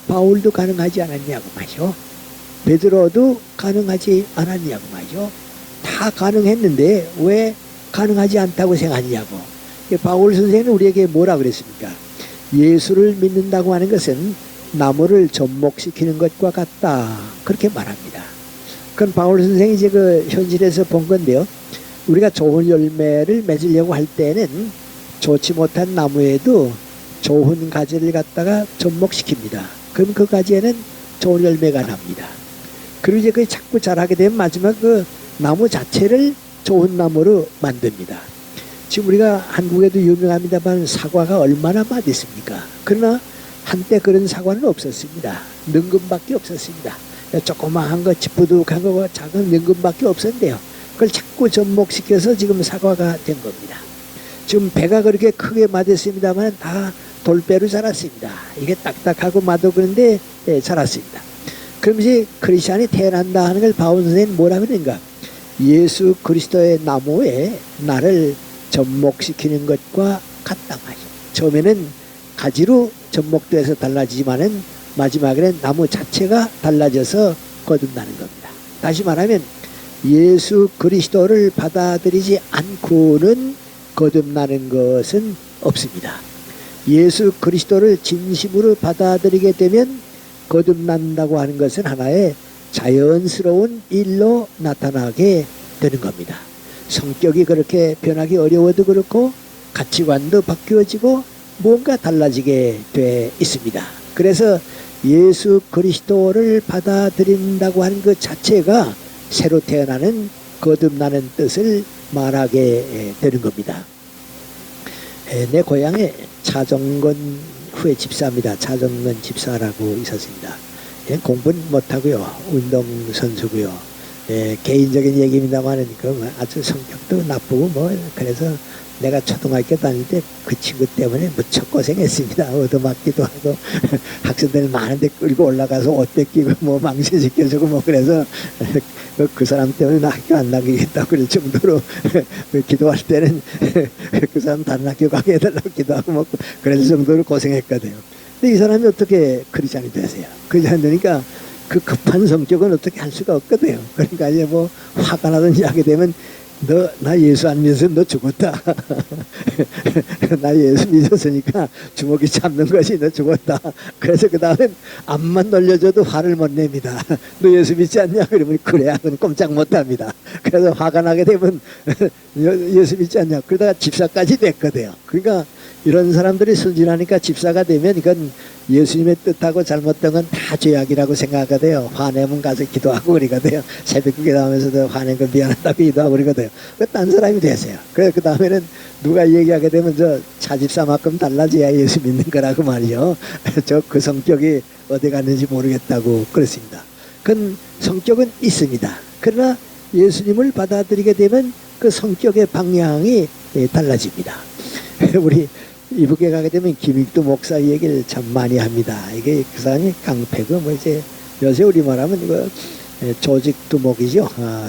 바울도 가능하지 않았냐고 마셔. 베드로도 가능하지 않았냐고 말이죠. 다 가능했는데 왜 가능하지 않다고 생각하냐고. 바울 선생은 우리에게 뭐라 그랬습니까? 예수를 믿는다고 하는 것은 나무를 접목시키는 것과 같다. 그렇게 말합니다. 그건 바울 선생이 이제 그 현실에서 본 건데요. 우리가 좋은 열매를 맺으려고 할 때는 좋지 못한 나무에도 좋은 가지를 갖다가 접목시킵니다. 그럼 그 가지에는 좋은 열매가 납니다. 그리고 이제 그 자꾸 자라게 되면 마지막 그 나무 자체를 좋은 나무로 만듭니다. 지금 우리가 한국에도 유명합니다만 사과가 얼마나 맛있습니까? 그러나 한때 그런 사과는 없었습니다. 능금밖에 없었습니다. 조그마한 거, 지푸둑한 거, 작은 능금밖에 없었는데요. 그걸 자꾸 접목시켜서 지금 사과가 된 겁니다. 지금 배가 그렇게 크게 맞았습니다만 다 돌배로 자랐습니다. 이게 딱딱하고 맛도 그런데 자랐습니다. 그럼 이제 크리스찬이 태어난다 하는 걸 바울 선생님 뭐라 그러는가? 예수 그리스도의 나무에 나를 접목시키는 것과 같다 말이죠. 처음에는 가지로 접목돼서 달라지지만은 마지막에는 나무 자체가 달라져서 거듭나는 겁니다. 다시 말하면 예수 그리스도를 받아들이지 않고는 거듭나는 것은 없습니다. 예수 그리스도를 진심으로 받아들이게 되면 거듭난다고 하는 것은 하나의 자연스러운 일로 나타나게 되는 겁니다. 성격이 그렇게 변하기 어려워도 그렇고 가치관도 바뀌어지고 뭔가 달라지게 돼 있습니다. 그래서 예수 그리스도를 받아들인다고 하는 것 자체가 새로 태어나는 거듭나는 뜻을 말하게 되는 겁니다. 내 고향에 차정건 후에 집사입니다. 차정건 집사라고 있었습니다. 공부는 못하고요. 운동선수고요. 개인적인 얘기입니다만 아주 성격도 나쁘고 그래서 내가 초등학교 다닐 때 그 친구 때문에 무척 고생했습니다. 얻어맞기도 하고 학생들 많은데 끌고 올라가서 옷 뺏기고 망신시켜주고 그래서 그 사람 때문에 나 학교 안 나가겠다고 그럴 정도로 기도할 때는 그 사람 다른 학교 가게 해달라고 기도하고 그럴 정도로 고생했거든요. 근데 이 사람이 어떻게 크리스찬이 되세요? 크리스찬 되니까 그 급한 성격은 어떻게 할 수가 없거든요. 그러니까 이제 화가 나든지 하게 되면 나 예수 안 믿어서 너 죽었다. 나 예수 믿었으니까 주먹이 잡는 것이 너 죽었다. 그래서 그 다음엔 앞만 놀려줘도 화를 못 냅니다. 너 예수 믿지 않냐? 그러면 그래야 그건 꼼짝 못 합니다. 그래서 화가 나게 되면 예수 믿지 않냐? 그러다가 집사까지 됐거든요. 그러니까 이런 사람들이 순진하니까 집사가 되면 이건 예수님의 뜻하고 잘못된 건 다 죄악이라고 생각하거든요. 화내면 가서 기도하고 그러거든요. 새벽에 나오면서도 화낸 거 미안하다고 기도하고 그러거든요. 딴 사람이 되세요. 그래서 그 다음에는 누가 얘기하게 되면 저 차집사만큼 달라져야 예수 믿는 거라고 말이요. 그 성격이 어디 갔는지 모르겠다고 그렇습니다. 그 성격은 있습니다. 그러나 예수님을 받아들이게 되면 그 성격의 방향이 달라집니다. 우리 이북에 가게 되면 김익두 목사 얘기를 참 많이 합니다. 이게 그 사람이 강패고 이제 요새 우리 말하면 이거 조직두목이죠.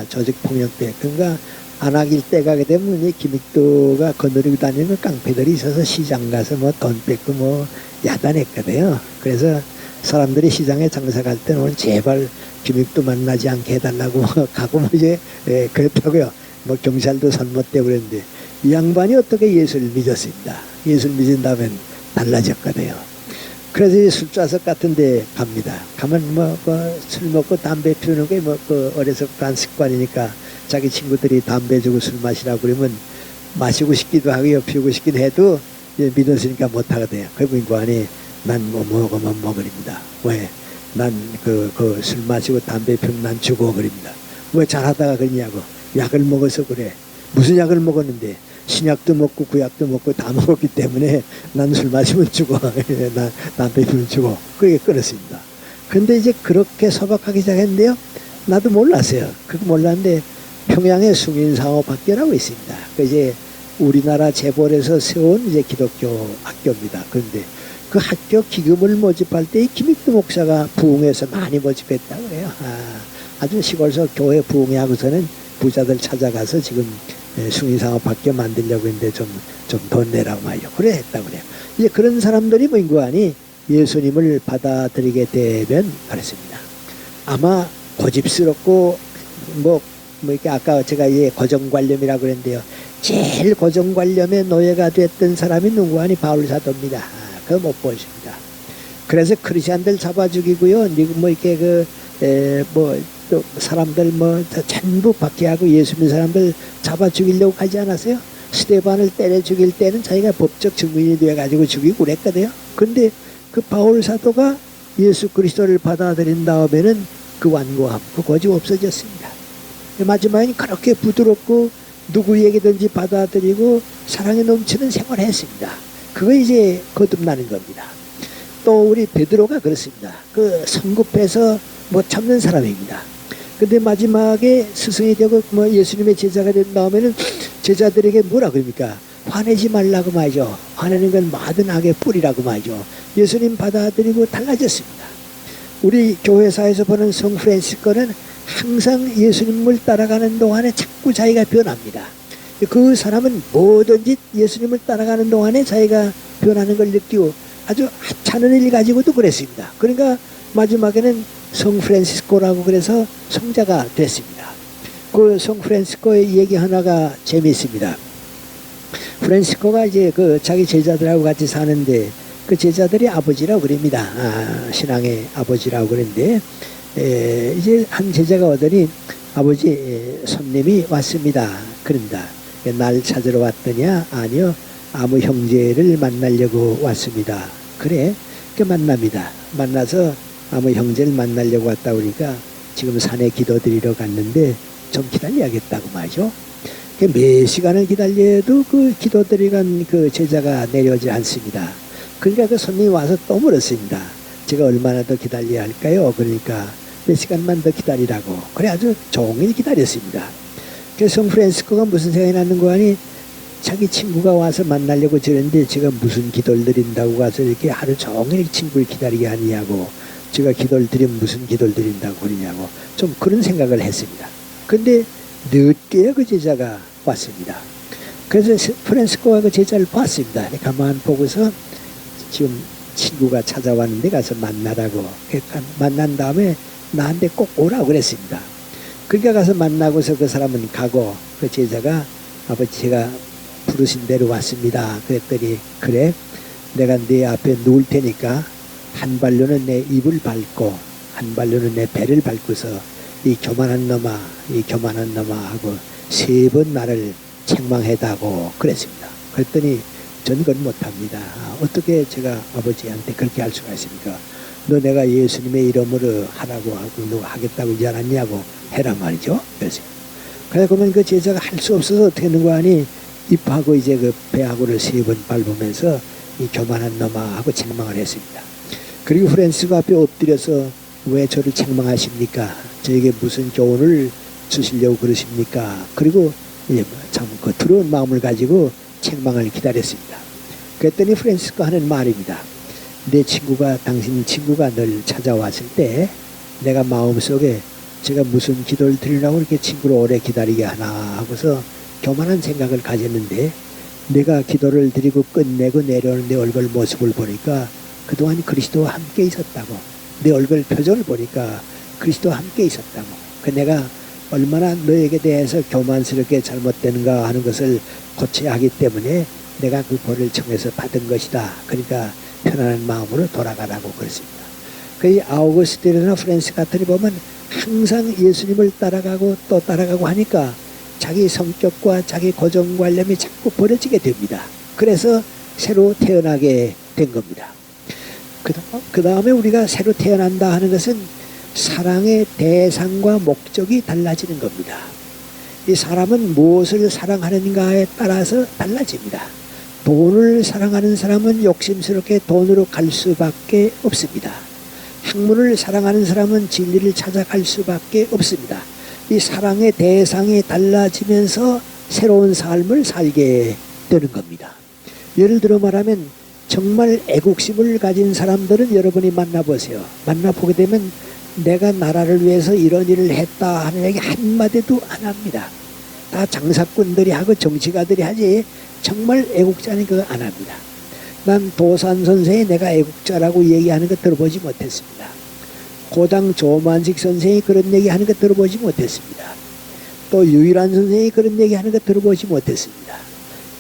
조직폭력배. 그러니까 안악일 때 가게 되면 이 김익두가 거느리고 다니는 깡패들이 있어서 시장 가서 돈 뺏고 야단했거든요. 그래서 사람들이 시장에 장사 갈 때는 오늘 제발 김익두 만나지 않게 해달라고 가고 이제 그랬다고요. 경찰도 선못되고 그랬는데 이 양반이 어떻게 예수를 믿었습니다. 예수를 믿은 다음엔 달라졌거든요. 그래서 술좌석 같은 데 갑니다. 가면 술 먹고 담배 피우는 게 어려서부터 습관이니까 자기 친구들이 담배 주고 술 마시라고 그러면 마시고 싶기도 하고요. 피우고 싶긴 해도 믿었으니까 못하거든요. 그리고 인관이 난 먹으면 먹으립니다. 왜? 난 술 마시고 담배 피우면 난 죽어 그럽니다. 왜 잘하다가 그러냐고. 약을 먹어서 그래. 무슨 약을 먹었는데 신약도 먹고 구약도 먹고 다 먹었기 때문에 난 술 마시면 죽어. 나 담배 피우면 죽어. 그게 그렇습니다. 근데 이제 그렇게 소박하기 시작했는데요. 나도 몰랐어요. 그거 몰랐는데 평양에 숭인상호학교라고 있습니다. 그 이제 우리나라 재벌에서 세운 이제 기독교 학교입니다. 그런데 그 학교 기금을 모집할 때 이 김익두 목사가 부흥해서 많이 모집했다고 그래요. 아주 시골서 교회 부흥회하고서는 부자들 찾아가서 지금 숭인상업학교 만들려고 했는데 좀 돈 내라고 말이요. 그래 했다고 그래요. 이제 그런 사람들이 인구하니 예수님을 받아들이게 되면 그렇습니다. 아마 고집스럽고 이렇게 아까 제가 고정관념이라고 그랬는데요. 제일 고정관념의 노예가 됐던 사람이 누구하니 바울 사도입니다. 그거 못 보십니다. 그래서 크리스천들 잡아 죽이고요. 이렇게 또 사람들 전부 박해하고 예수 믿는 사람들 잡아 죽이려고 하지 않았어요? 스데반을 때려 죽일 때는 자기가 법적 증인이 되어가지고 죽이고 그랬거든요. 근데 그 바울 사도가 예수 그리스도를 받아들인 다음에는 그 완고함, 그 고집 없어졌습니다. 마지막에는 그렇게 부드럽고 누구에게든지 받아들이고 사랑에 넘치는 생활을 했습니다. 그거 이제 거듭나는 겁니다. 또 우리 베드로가 그렇습니다. 그 성급해서 못 참는 사람입니다. 근데 마지막에 스승이 되고 예수님의 제자가 된 다음에는 제자들에게 뭐라 그럽니까? 화내지 말라고 말이죠. 화내는 건 모든 악의 뿌리라고 말이죠. 예수님 받아들이고 달라졌습니다. 우리 교회사에서 보는 성 프란시스코는 항상 예수님을 따라가는 동안에 자꾸 자기가 변합니다. 그 사람은 뭐든지 예수님을 따라가는 동안에 자기가 변하는 걸 느끼고 아주 하찮은 일 가지고도 그랬습니다. 그러니까 마지막에는 성 프란시스코라고 그래서 성자가 됐습니다. 그 성 프란시스코의 얘기 하나가 재미있습니다. 프란시스코가 이제 그 자기 제자들하고 같이 사는데 그 제자들이 아버지라고 그럽니다. 신앙의 아버지라고 그러는데 이제 한 제자가 오더니 아버지 손님이 왔습니다. 그런다. 날 찾으러 왔더냐? 아니요. 아무 형제를 만나려고 왔습니다. 그래. 그 만납니다. 만나서 아무 형제를 만나려고 왔다 그러니까 지금 산에 기도드리러 갔는데 좀 기다려야겠다고 말이죠. 몇 시간을 기다려도 그 기도드리간 그 제자가 내려오지 않습니다. 그러니까 그 손님이 와서 또 물었습니다. 제가 얼마나 더 기다려야 할까요? 그러니까 몇 시간만 더 기다리라고. 그래 아주 종일 기다렸습니다. 그래서 성 프란시스코가 무슨 생각이 나는 거 아니? 자기 친구가 와서 만나려고 저랬는데 제가 무슨 기도를 드린다고 가서 이렇게 하루 종일 친구를 기다리게 하느냐고, 제가 기도를 드리면 무슨 기도를 드린다고 그러냐고 좀 그런 생각을 했습니다. 근데 늦게 그 제자가 왔습니다. 그래서 프란시스코가 그 제자를 봤습니다. 가만 보고서 지금 친구가 찾아왔는데 가서 만나라고. 만난 다음에 나한테 꼭 오라고 그랬습니다. 그러니까 가서 만나고서 그 사람은 가고 그 제자가 아버지 제가 부르신 대로 왔습니다. 그랬더니 그래 내가 네 앞에 누울 테니까 한 발로는 내 입을 밟고 한 발로는 내 배를 밟고서 이 교만한 놈아 이 교만한 놈아 하고 3번 나를 책망해다고 그랬습니다. 그랬더니 저는 그건 못합니다. 어떻게 제가 아버지한테 그렇게 할 수가 있습니까? 너 내가 예수님의 이름으로 하라고 하고 너 하겠다고 하지 않았냐고 해라 말이죠. 그래서 그러면 그 제자가 할 수 없어서 어떻게 하는 거 아니 입하고 이제 그 배하고를 3번 밟으면서 이 교만한 놈아 하고 책망을 했습니다. 그리고 프란시스코 앞에 엎드려서 왜 저를 책망하십니까? 저에게 무슨 교훈을 주시려고 그러십니까? 그리고 참 그 두려운 마음을 가지고 책망을 기다렸습니다. 그랬더니 프란시스코 하는 말입니다. 내 친구가 당신 친구가 널 찾아왔을 때 내가 마음속에 제가 무슨 기도를 드리려고 이렇게 친구를 오래 기다리게 하나 하고서 교만한 생각을 가졌는데 내가 기도를 드리고 끝내고 내려오는 내 얼굴 모습을 보니까 그동안 그리스도와 함께 있었다고, 내 얼굴 표정을 보니까 그리스도와 함께 있었다고, 그 내가 얼마나 너에게 대해서 교만스럽게 잘못되는가 하는 것을 고쳐야 하기 때문에 내가 그 벌을 청해서 받은 것이다. 그러니까 편안한 마음으로 돌아가라고 그랬습니다. 그 아우구스티누스나 프란시스 같은 이 보면 항상 예수님을 따라가고 또 따라가고 하니까 자기 성격과 자기 고정관념이 자꾸 버려지게 됩니다. 그래서 새로 태어나게 된 겁니다. 그 다음에 우리가 새로 태어난다 하는 것은 사랑의 대상과 목적이 달라지는 겁니다. 이 사람은 무엇을 사랑하는가에 따라서 달라집니다. 돈을 사랑하는 사람은 욕심스럽게 돈으로 갈 수밖에 없습니다. 학문을 사랑하는 사람은 진리를 찾아갈 수밖에 없습니다. 이 사랑의 대상이 달라지면서 새로운 삶을 살게 되는 겁니다. 예를 들어 말하면 정말 애국심을 가진 사람들은 여러분이 만나보세요. 만나보게 되면 내가 나라를 위해서 이런 일을 했다 하는 얘기 한마디도 안 합니다. 다 장사꾼들이 하고 정치가들이 하지 정말 애국자는 그거 안 합니다. 난 도산 선생이 내가 애국자라고 얘기하는 거 들어보지 못했습니다. 고당 조만식 선생이 그런 얘기하는 거 들어보지 못했습니다. 또 유일한 선생이 그런 얘기하는 거 들어보지 못했습니다.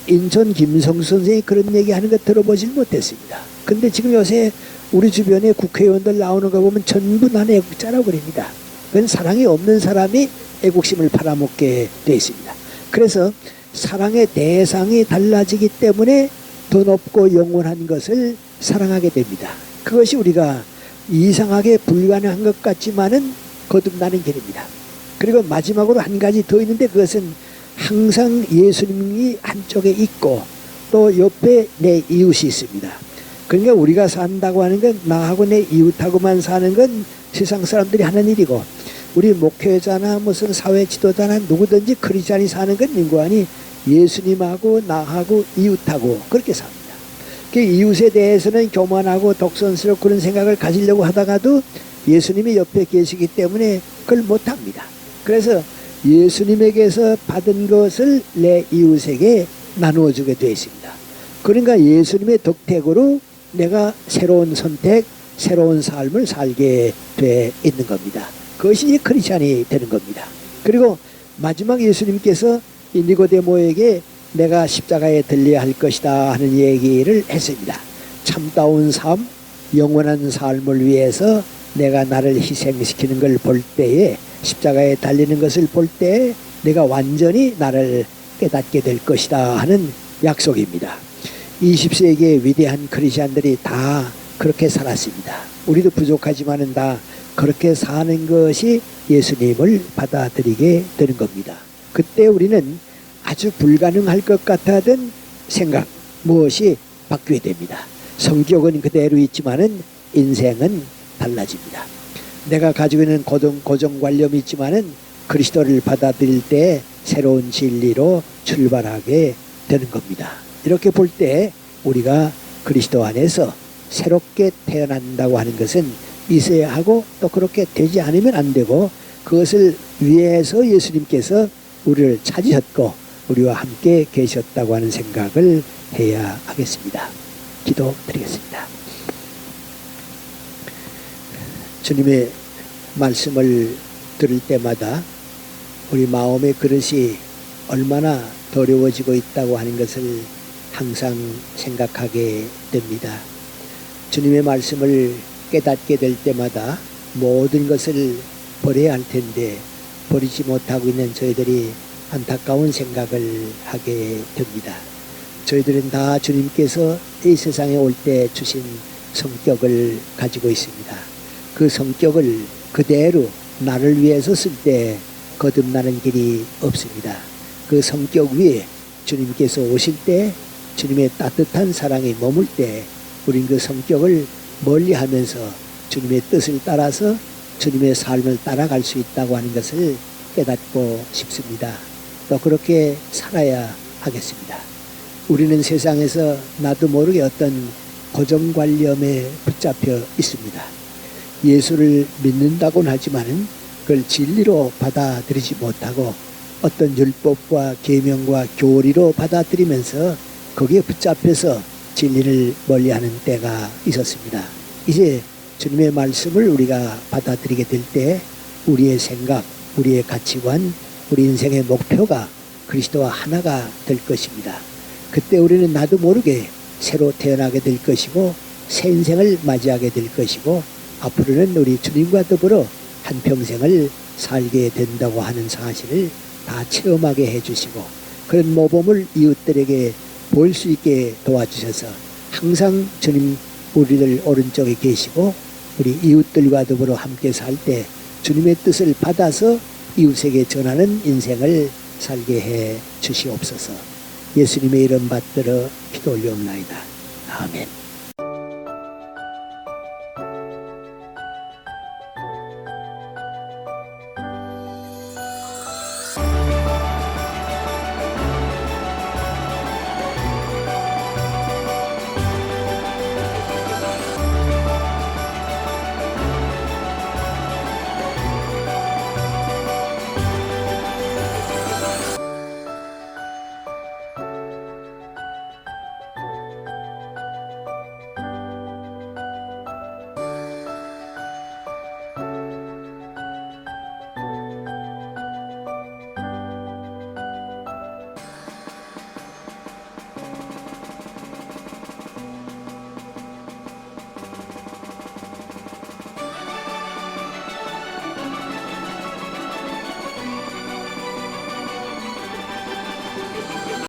인천 김성수 선생이 그런 얘기하는 거 들어보지 못했습니다. 근데 지금 요새 우리 주변에 국회의원들 나오는 거 보면 전부 난 애국자라고 그럽니다. 그건 사랑이 없는 사람이 애국심을 팔아먹게 되어 있습니다. 그래서 사랑의 대상이 달라지기 때문에 더 높고 영원한 것을 사랑하게 됩니다. 그것이 우리가 이상하게 불가능한 것 같지만은 거듭나는 길입니다. 그리고 마지막으로 한 가지 더 있는데 그것은 항상 예수님이 한쪽에 있고 또 옆에 내 이웃이 있습니다. 그러니까 우리가 산다고 하는 건 나하고 내 이웃하고만 사는 건 세상 사람들이 하는 일이고, 우리 목회자나 무슨 사회 지도자나 누구든지 크리스찬이 사는 건 인구하니 예수님하고 나하고 이웃하고 그렇게 삽니다. 그 이웃에 대해서는 교만하고 독선스럽고 그런 생각을 가지려고 하다가도 예수님이 옆에 계시기 때문에 그걸 못합니다. 그래서 예수님에게서 받은 것을 내 이웃에게 나누어 주게 되어 있습니다. 그러니까 예수님의 덕택으로 내가 새로운 선택, 새로운 삶을 살게 돼 있는 겁니다. 그것이 크리스찬이 되는 겁니다. 그리고 마지막 예수님께서 이 니고데모에게 내가 십자가에 들려야 할 것이다 하는 얘기를 했습니다. 참다운 삶, 영원한 삶을 위해서 내가 나를 희생시키는 걸 볼 때에, 십자가에 달리는 것을 볼 때에 내가 완전히 나를 깨닫게 될 것이다 하는 약속입니다. 20세기의 위대한 크리스찬들이 다 그렇게 살았습니다. 우리도 부족하지만은 다 그렇게 사는 것이 예수님을 받아들이게 되는 겁니다. 그때 우리는 아주 불가능할 것 같았던 생각, 무엇이 바뀌게 됩니다. 성격은 그대로 있지만은 인생은 달라집니다. 내가 가지고 있는 고정관념이 있지만은 그리스도를 받아들일 때 새로운 진리로 출발하게 되는 겁니다. 이렇게 볼 때 우리가 그리스도 안에서 새롭게 태어난다고 하는 것은 있어야 하고, 또 그렇게 되지 않으면 안 되고, 그것을 위해서 예수님께서 우리를 찾으셨고 우리와 함께 계셨다고 하는 생각을 해야 하겠습니다. 기도드리겠습니다. 주님의 말씀을 들을 때마다 우리 마음의 그릇이 얼마나 더러워지고 있다고 하는 것을 항상 생각하게 됩니다. 주님의 말씀을 깨닫게 될 때마다 모든 것을 버려야 할 텐데 버리지 못하고 있는 저희들이 안타까운 생각을 하게 됩니다. 저희들은 다 주님께서 이 세상에 올 때 주신 성격을 가지고 있습니다. 그 성격을 그대로 나를 위해서 쓸 때 거듭나는 길이 없습니다. 그 성격 위에 주님께서 오실 때, 주님의 따뜻한 사랑이 머물 때 우린 그 성격을 멀리하면서 주님의 뜻을 따라서 주님의 삶을 따라갈 수 있다고 하는 것을 깨닫고 싶습니다. 또 그렇게 살아야 하겠습니다. 우리는 세상에서 나도 모르게 어떤 고정관념에 붙잡혀 있습니다. 예수를 믿는다고는 하지만 그걸 진리로 받아들이지 못하고 어떤 율법과 계명과 교리로 받아들이면서 거기에 붙잡혀서 진리를 멀리하는 때가 있었습니다. 이제 주님의 말씀을 우리가 받아들이게 될 때 우리의 생각, 우리의 가치관, 우리 인생의 목표가 그리스도와 하나가 될 것입니다. 그때 우리는 나도 모르게 새로 태어나게 될 것이고 새 인생을 맞이하게 될 것이고 앞으로는 우리 주님과 더불어 한평생을 살게 된다고 하는 사실을 다 체험하게 해주시고 그런 모범을 이웃들에게 볼 수 있게 도와주셔서 항상 주님 우리들 오른쪽에 계시고 우리 이웃들과 더불어 함께 살 때 주님의 뜻을 받아서 이웃에게 전하는 인생을 살게 해 주시옵소서. 예수님의 이름 받들어 기도 올려옵나이다. 아멘.